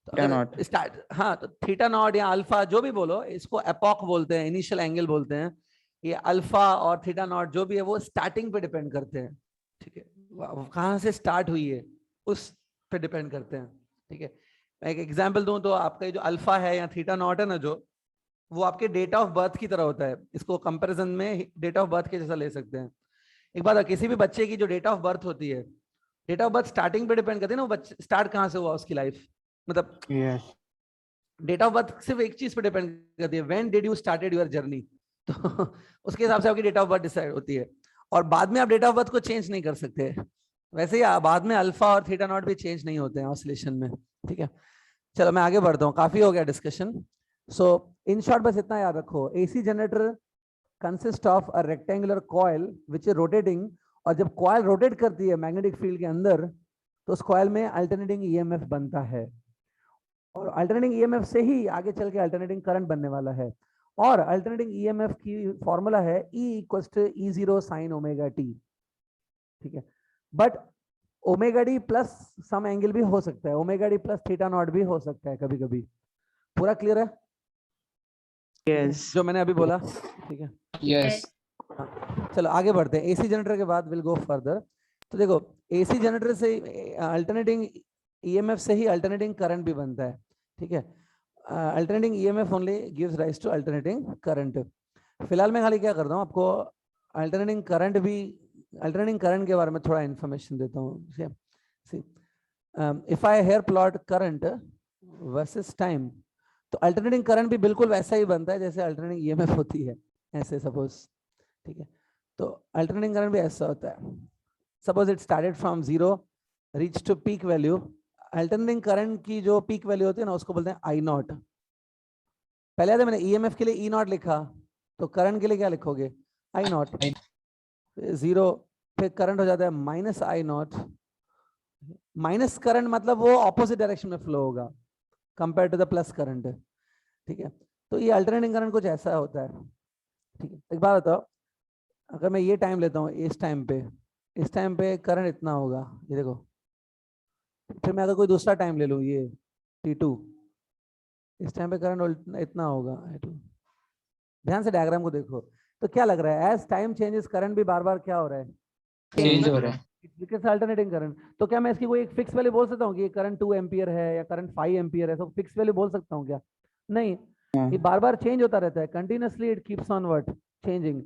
तो थीटा नॉट। अगर स्टार्ट, हाँ, तो थीटा नॉट या अल्फा जो भी बोलो, इसको एपॉक बोलते हैं, इनिशियल एंगल बोलते हैं। ये अल्फा और थीटा नॉट जो भी है वो स्टार्टिंग पे डिपेंड करते हैं। ठीक है, कहाँ से स्टार्ट हुई है उस पे डिपेंड करते हैं। ठीक है, मैं एक एग्जांपल दूं तो आपका जो अल्फा है या थीटा नॉट है ना, जो वो आपके डेट ऑफ बर्थ की तरह होता है। इसको कंपैरिजन में डेट ऑफ बर्थ के जैसा ले सकते हैं। एक बात है, किसी भी बच्चे की जो डेट ऑफ बर्थ होती है, डेट ऑफ बर्थ स्टार्टिंग पे डिपेंड करती है ना, वो बच्चे स्टार्ट कहाँ से हुआ उसकी लाइफ, मतलब यस डेट ऑफ बर्थ सिर्फ एक चीज पे डिपेंड करती है, when did you started your journey. तो उसके हिसाब से आपकी डेट ऑफ बर्थ डिसाइड होती है, और बाद में आप डेट ऑफ बर्थ को चेंज नहीं कर सकते। वैसे ही बाद में अल्फा और थीटा नॉट भी चेंज नहीं होते हैं ऑसिलेशन में। ठीक है, चलो मैं आगे बढ़ता हूँ, काफी हो गया डिस्कशन। सो इन शॉर्ट बस इतना याद रखो, AC generator consist of a rectangular coil which is rotating, और जब कॉइल रोटेट करती है मैग्नेटिक फील्ड के अंदर तो उस कॉइल में अल्टरनेटिंग ईएमएफ बनता है, और अल्टरनेटिंग ईएमएफ से ही आगे चल के अल्टरनेटिंग करंट बनने वाला है। और अल्टरनेटिंग ईएमएफ की फॉर्मूला है E equals to E0 sine omega t. ठीक है, but omega d plus some angle भी हो सकता है, omega d plus theta naught भी हो सकता है कभी कभी। पूरा क्लियर है यस जो मैंने अभी बोला? ठीक है, यस चलो आगे बढ़ते हैं। एसी जनरेटर के बाद विल गो फर्दर। तो देखो, एसी जनरेटर से अल्टरनेटिंग ईएमएफ से ही अल्टरनेटिंग करंट भी बनता है। ठीक है, alternating EMF only gives rise to alternating current. फिलहाल मैं खाली क्या करता हूँ, आपको अल्टरनेटिंग करंट के बारे में थोड़ा इन्फॉर्मेशन देता हूँ। If I here plot current versus time, तो अल्टरनेटिंग करंट भी बिल्कुल वैसा ही बनता है जैसे अल्टरनेटिंग ईएमएफ होती है, ऐसे सपोज। ठीक है, तो अल्टरनेटिंग करंट भी ऐसा होता है। Suppose it started from 0 reach to peak value. Alternating current की जो पीक वैल्यू होती है ना, उसको बोलते हैं आई नॉट। पहले याद है मैंने ईएमएफ के लिए ई नॉट लिखा, तो करंट के लिए क्या लिखोगे? आई नॉट। 0 पे करंट हो जाता है minus I naught. Minus current मतलब वो ऑपोजिट डायरेक्शन में फ्लो होगा compare to the plus current. ठीक है, तो ये अल्टरनेटिंग करंट कुछ ऐसा होता है। ठीक है, एक बात बताओ, अगर मैं ये टाइम लेता हूँ, इस टाइम पे करंट इतना होगा, ये देखो। फिर मैं अगर कोई दूसरा टाइम ले लूँ, ये T2, इस टाइम पे करंट इतना होगा। ध्यान से डायग्राम को देखो, तो क्या लग रहा है? एज टाइम चेंजेस करंट भी बार बार क्या हो रहा है? चेंज हो रहा है। Because alternating current. तो क्या मैं इसकी कोई एक फिक्स वैल्यू बोल सकता हूँ कि ये करंट 2 एम्पियर है या करंट 5 एम्पियर है, तो फिक्स वैल्यू बोल सकता हूँ क्या? नहीं, ये बार बार चेंज होता रहता है, continuously it keeps on what changing.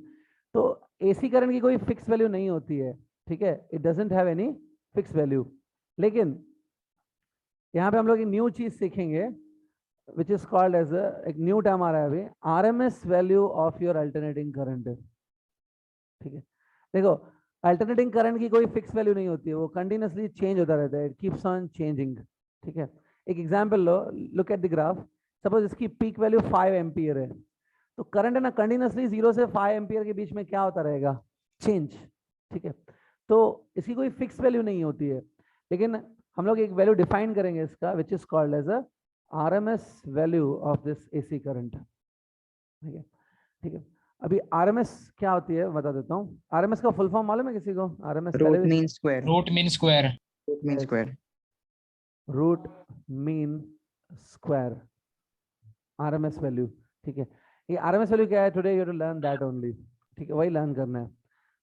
तो एसी करंट की कोई फिक्स वैल्यू नहीं होती है। ठीक है, it doesn't have any fix value. लेकिन यहाँ पे हम लोग एक न्यू चीज सीखेंगे विच इज कॉल्ड एज एक न्यू टर्म आ रहा है अभी, RMS value of your alternating current. ठीक है, देखो अल्टरनेटिंग करंट की कोई फिक्स वैल्यू नहीं होती है, वो कंटिन्यूअसली चेंज होता रहता है, इट कीप्स ऑन चेंजिंग। ठीक है, एक example low, look at the graph. Suppose इसकी पीक वैल्यू 5 एम्पियर है, तो करंट है ना कंटिन्यूअसली 0 से 5 एम्पियर के बीच में क्या होता रहेगा? चेंज। ठीक है, तो इसकी कोई फिक्स वैल्यू नहीं होती है, लेकिन हम लोग एक वैल्यू डिफाइन करेंगे इसका which is called as a RMS value of this AC current. ठीक है, ठीक है, अभी आरएमएस क्या होती है बता देता हूँ। आरएमएस का फुल फॉर्म मालूम है किसी को? RMS root mean square. Root mean square. Root mean square. Root mean square RMS value. ठीक है, ये आरएमएस वैल्यू क्या है? Today you have to learn that only. ठीक है, वही लर्न करना है।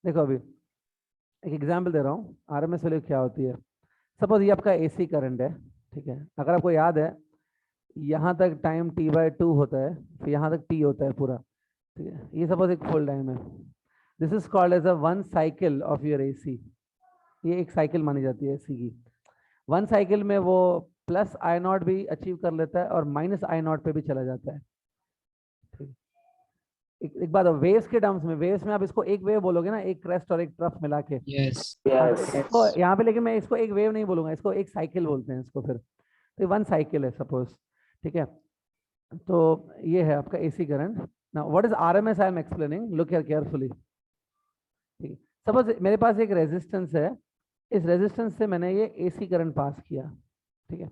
देखो अभी एक एग्जांपल दे रहा हूँ, आरएमएस वैल्यू क्या होती है। सपोज ये आपका एसी करंट है। ठीक है, अगर आपको याद है यहाँ तक टाइम T/2 होता है, फिर यहाँ तक T होता है पूरा। ठीक है, ये सपोज एक फुल टाइम है। This is called as a 1 cycle of your AC. ये एक साइकिल मानी जाती है एसी की। 1 साइकिल में वो प्लस आई नॉट भी अचीव कर लेता है और माइनस आई नॉट पे भी चला जाता है। ठीक, एक बात, वेव्स के टर्म्स में, वेव्स में आप इसको एक वेव बोलोगे ना, एक क्रेस्ट और एक ट्रफ मिला के। यस इसको यहाँ पे, लेकिन मैं इसको एक वेव नहीं बोलूंगा, इसको एक साइकिल बोलते हैं इसको फिर। तो वन साइकिल है सपोज, ठीक है। तो ये है आपका AC current. Now what is RMS I am explaining, look here carefully. ठीक है, सपोज मेरे पास एक रेजिस्टेंस है, इस रेजिस्टेंस से मैंने ये एसी करंट पास किया। ठीक है,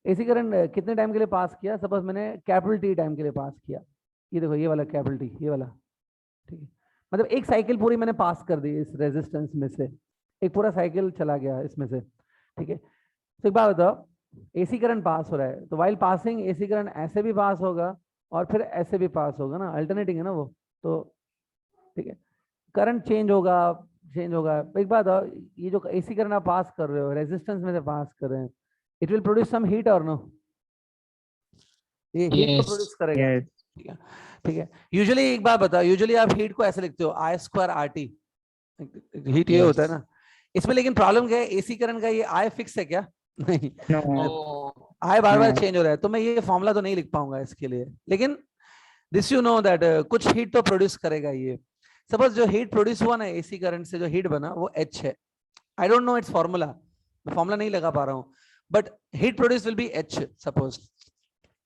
एसी करंट कितने टाइम के लिए पास किया, सपोज मैंने कैपिटल टी टाइम के लिए पास किया। ये देखो, ये वाला कैपिटल टी, ये वाला। ठीक है, मतलब एक साइकिल पूरी मैंने पास कर दी इस रेजिस्टेंस में से, एक पूरा साइकिल चला गया इसमें से। ठीक है, तो एक बात बताओ, एसी करंट पास हो रहा है, तो वाइल पासिंग एसी करंट ऐसे भी पास होगा और फिर ऐसे भी पास होगा ना, अल्टरनेटिंग है ना वो। तो ठीक है, करंट चेंज होगा, चेंज होगा। एक बात, ये जो एसी करंट आप पास कर रहे हो, रेजिस्टेंस में से पास कर रहे हैं, it will produce some heat और नो, ये हीट को प्रोड्यूस करेगा। Yes. ठीक है, ठीक है। यूजुअली एक बात बताओ, यूजुअली आप हीट को ऐसे लिखते हो, आई स्क्वायर आर टी, हीट ये होता है ना इसमें। लेकिन प्रॉब्लम क्या है, एसी करंट का ये आई फिक्स है क्या? नहीं, No. आई बार बार No. चेंज हो रहा है, तो मैं ये फॉर्मूला तो नहीं लिख पाऊंगा इसके लिए। लेकिन दिस यू नो दैट कुछ हीट तो प्रोड्यूस करेगा ये। सपोज जो हीट प्रोड्यूस हुआ ना एसी करंट से, जो हीट बना वो एच है। I don't know it's formula, मैं फॉर्मूला नहीं लगा पा रहा हूँ, but heat produce will be H suppose.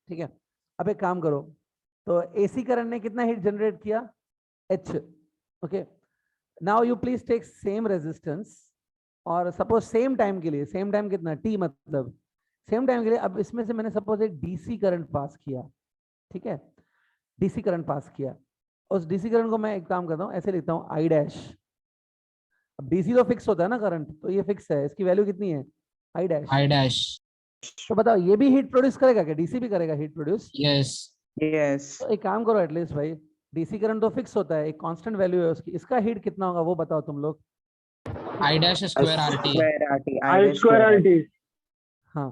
ठीक है, अब एक काम करो, तो एसी करंट ने कितना हीट जनरेट किया, H. Okay, now you please take same resistance और सपोज सेम टाइम के लिए, सेम टाइम कितना, टी मतलब सेम टाइम के लिए, अब इसमें से मैंने सपोज एक डीसी करंट पास किया। ठीक है, डीसी करंट पास किया, उस डीसी करंट को मैं एक काम करता हूँ, ऐसे लिखता हूँ आई डैश। अब डीसी तो फिक्स होता है ना करंट, तो ये फिक्स है, इसकी वैल्यू कितनी है, आई डैश। I dash. तो बताओ ये भी हीट प्रोड्यूस करेगा क्या, डीसी भी करेगा हीट प्रोड्यूस? Yes Yes. तो एक काम करो एटलीस्ट भाई, डीसी करंट तो फिक्स होता है, एक कांस्टेंट वैल्यू है उसकी, इसका हीट कितना होगा वो बताओ तुम लोग। I dash square R T. Square RT. I square R T. हाँ,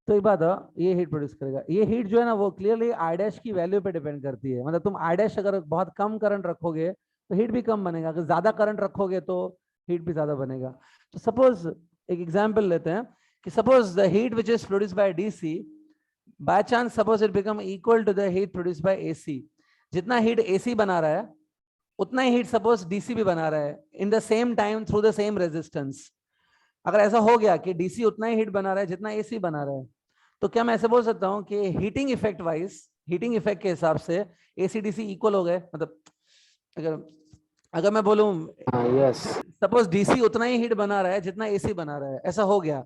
तो एक बात है, ये हीट प्रोड्यूस करेगा। ये हीट जो है ना वो क्लियरली आई डैश की वैल्यू पे डिपेंड करती है। मतलब तुम आई डैश अगर बहुत कम करंट रखोगे तो हीट भी कम बनेगा, अगर ज्यादा करंट रखोगे तो हीट भी ज्यादा बनेगा। तो सपोज एक एग्जांपल लेते हैं कि suppose the heat which is produced by DC, by chance suppose it become equal to the heat produced by AC. जितना हीट एसी बना रहा है उतना ही हीट सपोज डीसी भी बना रहा है in the same time through the same resistance. अगर ऐसा हो गया कि डीसी उतना ही हीट बना रहा है जितना एसी बना रहा है, तो क्या मैं ऐसे बोल सकता हूँ कि heating effect wise, heating effect के हिसाब से एसी डीसी इक्वल हो गए। मतलब अगर मैं बोलूं यस सपोज डीसी उतना ही हीट बना रहा है जितना एसी बना रहा है, ऐसा हो गया,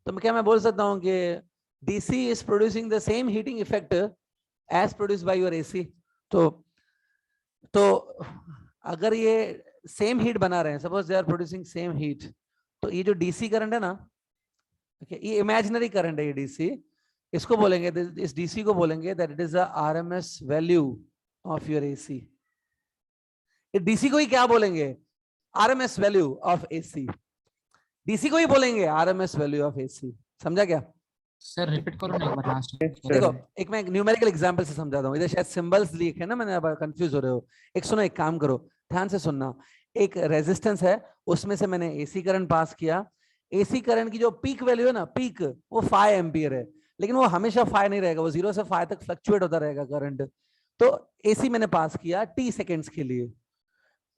तो क्या मैं बोल सकता हूँ कि DC is producing the same heating effect as produced by your AC. तो अगर ये सेम हीट बना रहे हैं, suppose they are producing same heat, तो ये जो डीसी करंट है ना, ये इमेजिनरी करंट है ये डीसी, इसको बोलेंगे, इस डीसी को बोलेंगे that it is the RMS value of your AC. DC को ही क्या बोलेंगे, RMS value of AC. DC को ही बोलेंगे आरएमएस वैल्यू ऑफ एसी। समझा क्या? सर रिपीट करो ना एक बार लास्ट। देखो एक मैं न्यूमेरिकल एग्जांपल से समझाता हूँ, इधर शायद सिंबल्स लिखे ना मैंने, अब कंफ्यूज हो रहे हो। एक सुनो, एक काम करो, ध्यान से सुनना। एक रेजिस्टेंस है, उसमें से मैंने एसी करंट पास किया। एसी करंट की जो पीक वैल्यू है ना, पीक वो 5 एम्पियर है, लेकिन वो हमेशा 5 नहीं रहेगा, वो 0 से 5 तक फ्लक्चुएट होता रहेगा करंट। तो एसी मैंने पास किया टी सेकेंड्स के लिए,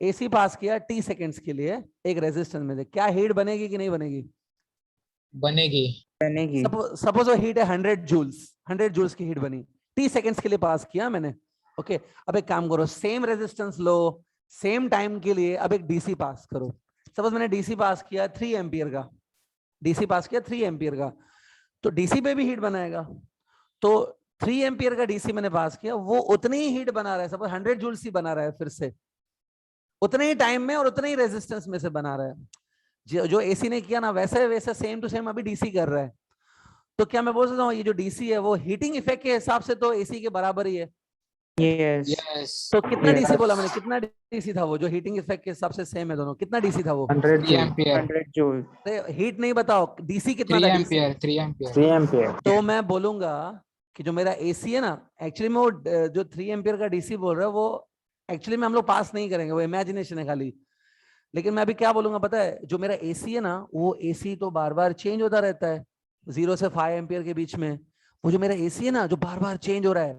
एसी पास किया टी सेकेंड्स के लिए एक रेजिस्टेंस में से, क्या हीट बनेगी कि नहीं बनेगी? बनेगी। बनेगी। सपोज वो हीट है 100 जूल्स, 100 जूल्स की हीट बनी, टी सेकेंड्स के लिए पास किया मैंने। ओके, अब एक काम करो, सेम रेजिस्टेंस लो, सेम टाइम के लिए अब एक डीसी पास करो। सपोज मैंने डीसी पास किया 3 एम्पियर का, डीसी पास किया 3 एम्पियर का, तो डीसी पे भी हीट बनाएगा। तो 3 एम्पियर का डीसी मैंने पास किया, वो उतनी ही हीट बना रहा है, सपोज 100 जूल्स ही बना रहा है, फिर से उतने ही टाइम में और उतने ही रेजिस्टेंस में से बना रहा है। जो एसी ने किया ना वैसे वैसे सेम टू सेम अभी डीसी कर रहा है। तो क्या मैं बोल सकता हूँ ये जो डीसी है वो हीटिंग इफेक्ट के हिसाब से तो एसी के बराबर ही है? Yes. यस। तो कितना Yes. डीसी बोला मैंने, कितना डीसी था वो जो हीटिंग इफेक्ट के हिसाब से सेम है दोनों? कितना डीसी था वो? 100 3 एम्पियर। 100 joule. हीट नहीं बताओ, डीसी कितना 3 था? एम्पियर। 3 एम्पियर। 3 एम्पियर। तो मैं बोलूंगा कि जो मेरा एसी है ना, एक्चुअली में वो जो 3 एम्पियर का डीसी बोल रहा है वो एक्चुअली में हम लोग पास नहीं करेंगे, वो इमेजिनेशन है खाली। लेकिन मैं अभी क्या बोलूंगा पता है, जो मेरा एसी है ना, वो एसी तो बार बार चेंज होता रहता है, 0 से 5 एम्पियर के बीच में, वो जो मेरा एसी है ना जो बार बार चेंज हो रहा है,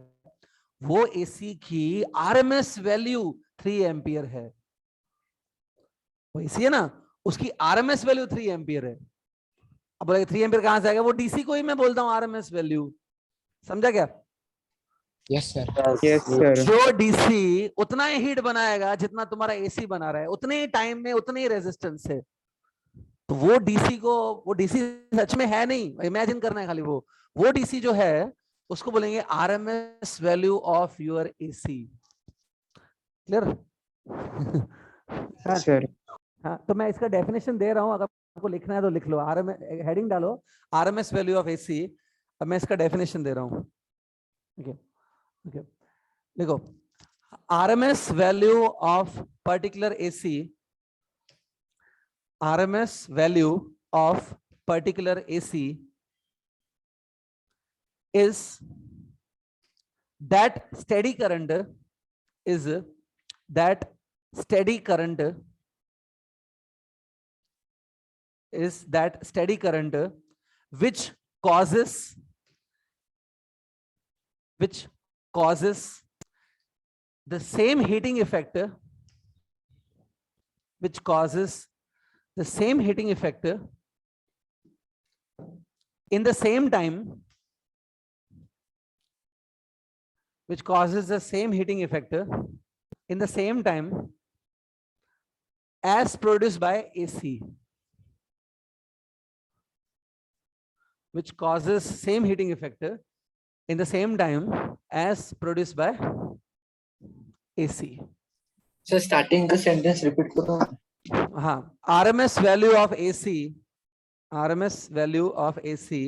वो एसी की आरएमएस वैल्यू 3 एम्पियर है। वो एसी है ना, उसकी आरएमएस वैल्यू 3 एम्पियर है। अब बोले 3 एम्पियर कहां से आएगा? वो डीसी को ही मैं बोलता हूँ आरएमएस वैल्यू। समझा क्या? Yes sir. Yes, sir. जो डीसी उतना ही हीट बनाएगा जितना तुम्हारा एसी बना रहा है, उतने ही टाइम में उतने ही रेजिस्टेंस से। तो वो डीसी को, वो डीसी सच में है नहीं, इमेजिन करना है खाली। वो डीसी जो है उसको बोलेंगे RMS value of your AC. Clear? Sir. हाँ, तो मैं इसका डेफिनेशन दे रहा हूं, अगर आपको लिखना है तो लिख लो। आरएमएस हेडिंग डालो, आरएमएस वैल्यू ऑफ एसी। अब मैं इसका डेफिनेशन दे रहा हूं। ओके, देखो, RMS value of particular AC, RMS value of particular AC is that steady current is that steady current is that steady current which causes the same heating effect, which causes the same heating effect in the same time, which causes the same heating effect in the same time as produced by AC, which causes same heating effect in the same time as produced by AC. Sir starting का sentence repeat करो। हाँ, RMS value of AC, RMS value of AC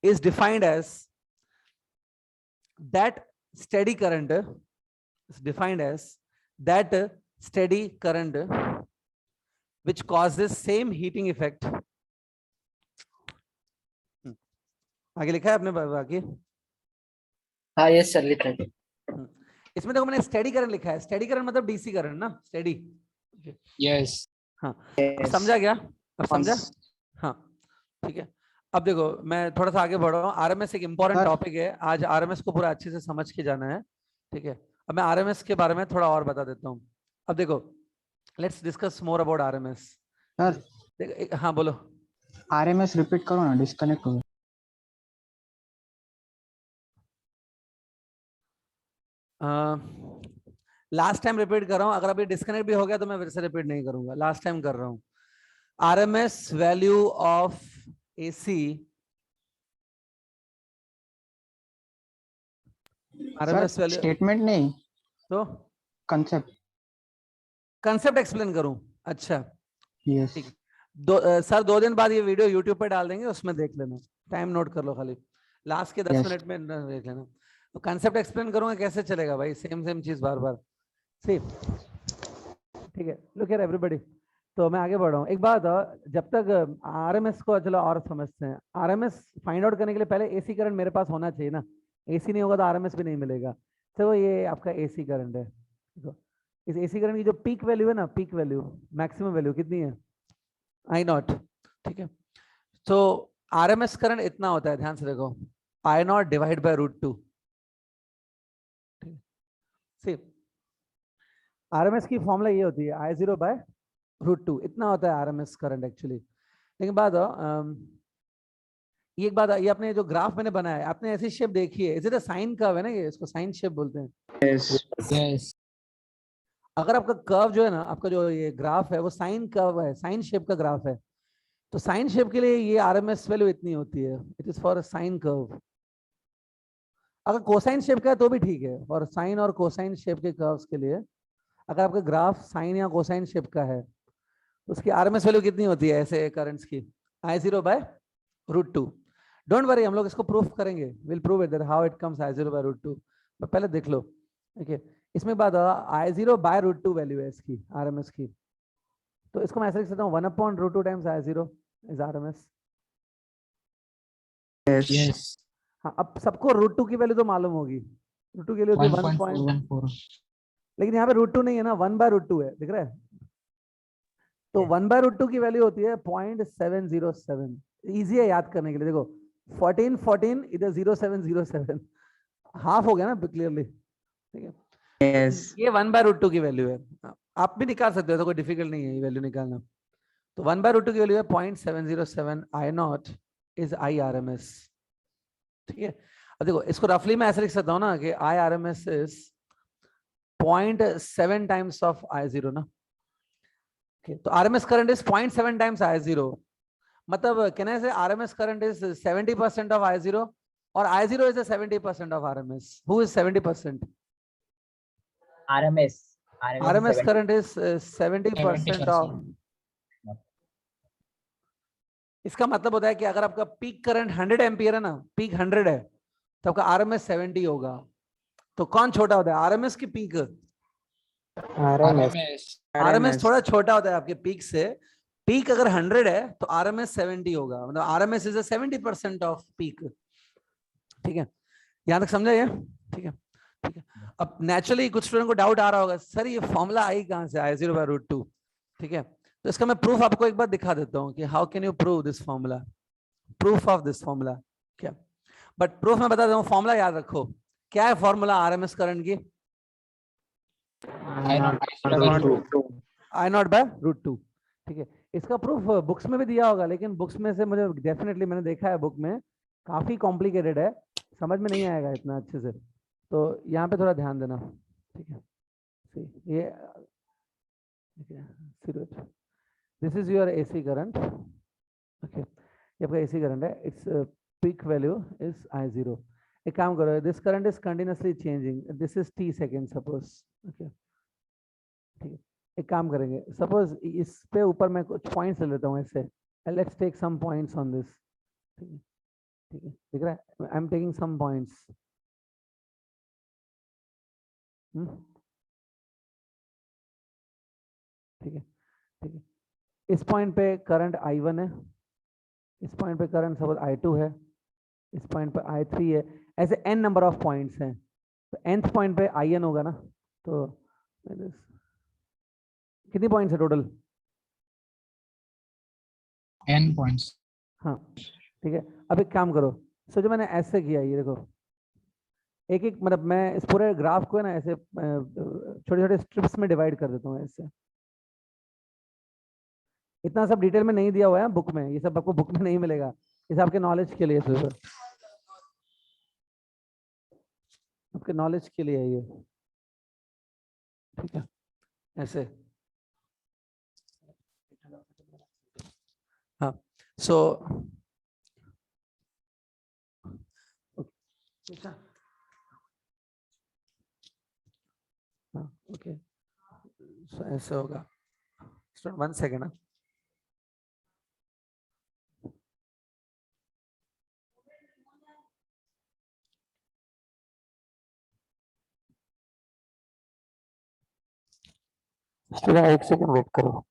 is defined as that steady current, is defined as that steady current which causes same heating effect. आगे लिखा है आपने बाकी? हाँ yes sir लिखा है। इसमें देखो मैंने स्टेडी करंट लिखा है। स्टेडी करंट मतलब डीसी करंट ना, स्टेडी। यस। हाँ, समझा क्या? अब समझा? हाँ, ठीक है। अब देखो मैं थोड़ा सा आगे बढ़ रहा हूँ। आरएमएस एक इंपॉर्टेंट टॉपिक है, आज आरएमएस को पूरा अच्छे से समझ के जाना है। ठीक है, अब मैं आरएमएस के बारे में थोड़ा और बता देता हूँ। अब देखो, let's discuss more about RMS. Sir हाँ बोलो। आरएमएस रिपीट करो ना, डिस्कनेक्ट हो गया। लास्ट टाइम रिपीट कर रहा हूँ, अगर अभी डिस्कनेक्ट भी हो गया तो मैं फिर से रिपीट नहीं करूंगा, लास्ट टाइम कर रहा हूँ। RMS value of AC, RMS value statement नहीं तो कंसेप्ट। कंसेप्ट एक्सप्लेन करूं? अच्छा यस ठीक। सर 2 दिन बाद ये वीडियो यूट्यूब पे डाल देंगे, उसमें देख लेना। टाइम नोट कर लो खाली, लास्ट के 10 Yes. मिनट में देख लेना। तो कंसेप्ट एक्सप्लेन करूंगा, कैसे चलेगा भाई? सेम चीज बार बार। सी ठीक है, लुक हियर एवरीबॉडी। तो मैं आगे बढ़ रहा हूँ। एक बात, जब तक आरएमएस को चलो और समझते हैं। आरएमएस फाइंड आउट करने के लिए पहले एसी करंट मेरे पास होना चाहिए ना। एसी नहीं होगा तो आरएमएस भी नहीं मिलेगा। तो ये आपका एसी करंट है। देखो, इस एसी करंट की जो पीक वैल्यू है ना, पीक वैल्यू, मैक्सिमम वैल्यू कितनी है? आई नॉट। ठीक है, तो आरएमएस करंट इतना होता है, ध्यान से देखो, I not divide by √2। See RMS की फॉर्मूला ये होती है I0 बाय √2, इतना होता है आरएमएस करंट एक्चुअली। लेकिन बात ये एक बात, ये आपने जो ग्राफ मैंने बनाया है, आपने ऐसी शेप देखी है? Is it a sine curve है ना, ये इसको साइन शेप बोलते हैं। यस। अगर आपका कर्व जो है ना, आपका जो ये ग्राफ है वो साइन कर्व है, साइन शेप का ग्राफ है, तो साइन शेप के लिए ये आरएमएस वैल्यू इतनी होती है। It is for a sine curve. अगर कोसाइन शेप का है तो भी ठीक है, और साइन और कोसाइन शेप के कर्व्स के लिए अगर आपका ग्राफ साइन या कोसाइन शेप का है तो उसकी आरएमएस वैल्यू कितनी होती है ऐसे करंट्स की? I0 by √2। डोंट वरी, हम लोग इसको प्रूफ करेंगे, will prove it that how it comes I0 by √2। पहले देख लो। ठीक, इसमें बात I0 बाय √2 वैल्यू है इसकी, आरएमएस की। तो इसको मैं ऐसे लिख सकता हूँ 1/√2 times I0 is RMS. Yes. हाँ, अब सबको √2 की वैल्यू तो मालूम होगी। √2 के लिए होती है 1. लेकिन यहाँ पे √2 नहीं है ना, 1/√2 है, दिख रहा है? तो 1/√2 की वैल्यू होती है 0.707। इजी है याद करने के लिए। देखो 14 14 इधर 0707 हाफ हो गया ना क्लियरली, ठीक है। Yes. ये 1/√2 की वैल्यू है, आप भी निकाल सकते हो, तो कोई डिफिकल्ट नहीं है ये वैल्यू निकालना। तो 1/√2 की वैल्यू है 0.707 I0 इज IRMS, ठीक है। अब देखो इसको रफली मैं ऐसे लिख सकता हूँ ना कि IRMS is 0.7 times of I0 ना, तो RMS current is 0.7 times I0, मतलब कहने से RMS current is 70% of I0 और I0 is a 70% of RMS. Who is 70%? RMS RMS current is 70% of. इसका मतलब होता है कि अगर आपका पीक करंट 100 एम्पियर है ना, पीक 100 है, तो आपका RMS 70 होगा। तो कौन छोटा होता है, RMS की पीक? RMS थोड़ा छोटा होता है आपके पीक से। पीक अगर 100 है तो RMS 70 होगा, मतलब RMS इज 70% ऑफ पीक, ठीक है। यहां तक समझा ये, ठीक है, ठीक है। अब नेचुरली कुछ स्टूडेंट को डाउट आ रहा होगा, सर ये फॉर्मूला आई कहां से, I0/√2, ठीक है। तो इसका मैं प्रूफ आपको एक बार दिखा देता हूं कि how can you prove this formula, proof of this formula क्या। बट प्रूफ मैं बता देता हूं, फॉर्मूला याद रखो। क्या है फॉर्मूला RMS करंट की? I0/√2, ठीक है। इसका प्रूफ बुक्स में भी दिया होगा, लेकिन बुक्स में से मुझे डेफिनेटली मैंने देखा है बुक में काफी कॉम्प्लिकेटेड है, समझ में नहीं आएगा इतना अच्छे से, तो यहाँ पे थोड़ा ध्यान देना, ठीक है। ये this is your AC current, okay, ये आपका AC करंट है, its peak value is I0। एक काम करो, this current is continuously changing, this is t second suppose, okay, ठीक है। एक काम करेंगे, सपोज इस पे ऊपर मैं कुछ पॉइंट्स ले लेता हूँ ऐसे, let's take some points on this, ठीक है, ठीक है, दिख रहा है, I am taking some points, ठीक है, ठीक है। इस पॉइंट पे करंट I1 है, इस पॉइंट पे करंट सपोज I2 है, इस पॉइंट पे I3 है, ऐसे n नंबर ऑफ पॉइंट्स हैं, तो nth पॉइंट पे IN होगा ना, तो कितनी पॉइंट्स है टोटल? n points. हाँ, ठीक है। अब एक काम करो, सो जो मैंने ऐसे किया, ये देखो, एक एक मतलब मैं इस पूरे ग्राफ को है ना ऐसे छोटे छोटे स्ट्रिप्स में डिवाइड कर देता हूँ ऐसे। इतना सब डिटेल में नहीं दिया हुआ है बुक में, ये सब आपको बुक में नहीं मिलेगा, ये सब आपके नॉलेज के लिए, आपके नॉलेज के लिए है ये, ठीक है, ऐसे। हाँ, सो हाँ, ओके, सो ऐसे होगा। 1 सेकेंड ना, स्टूडेंट 1 सेकेंड वेट करो।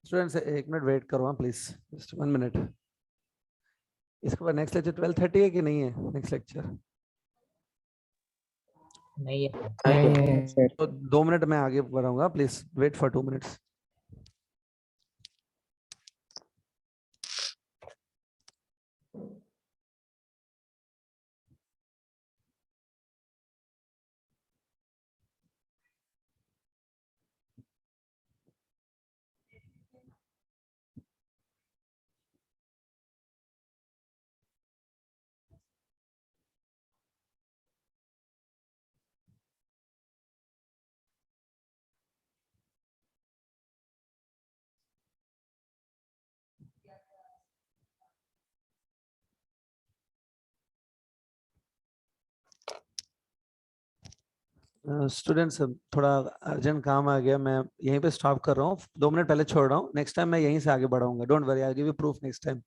स्टूडेंट्स 1 मिनट वेट करो प्लीज, जस्ट 1 मिनट। इसके बाद नेक्स्ट लेक्चर 12:30 है कि नहीं है नेक्स्ट लेक्चर? नहीं है। तो 2 मिनट में आगे बढ़ाऊंगा, please wait for 2 minutes. Students थोड़ा अर्जेंट काम आ गया, मैं यहीं पे स्टॉप कर रहा हूँ, 2 मिनट पहले छोड़ रहा हूँ, नेक्स्ट टाइम मैं यहीं से आगे बढ़ाऊंगा, don't worry, I will give you proof next time.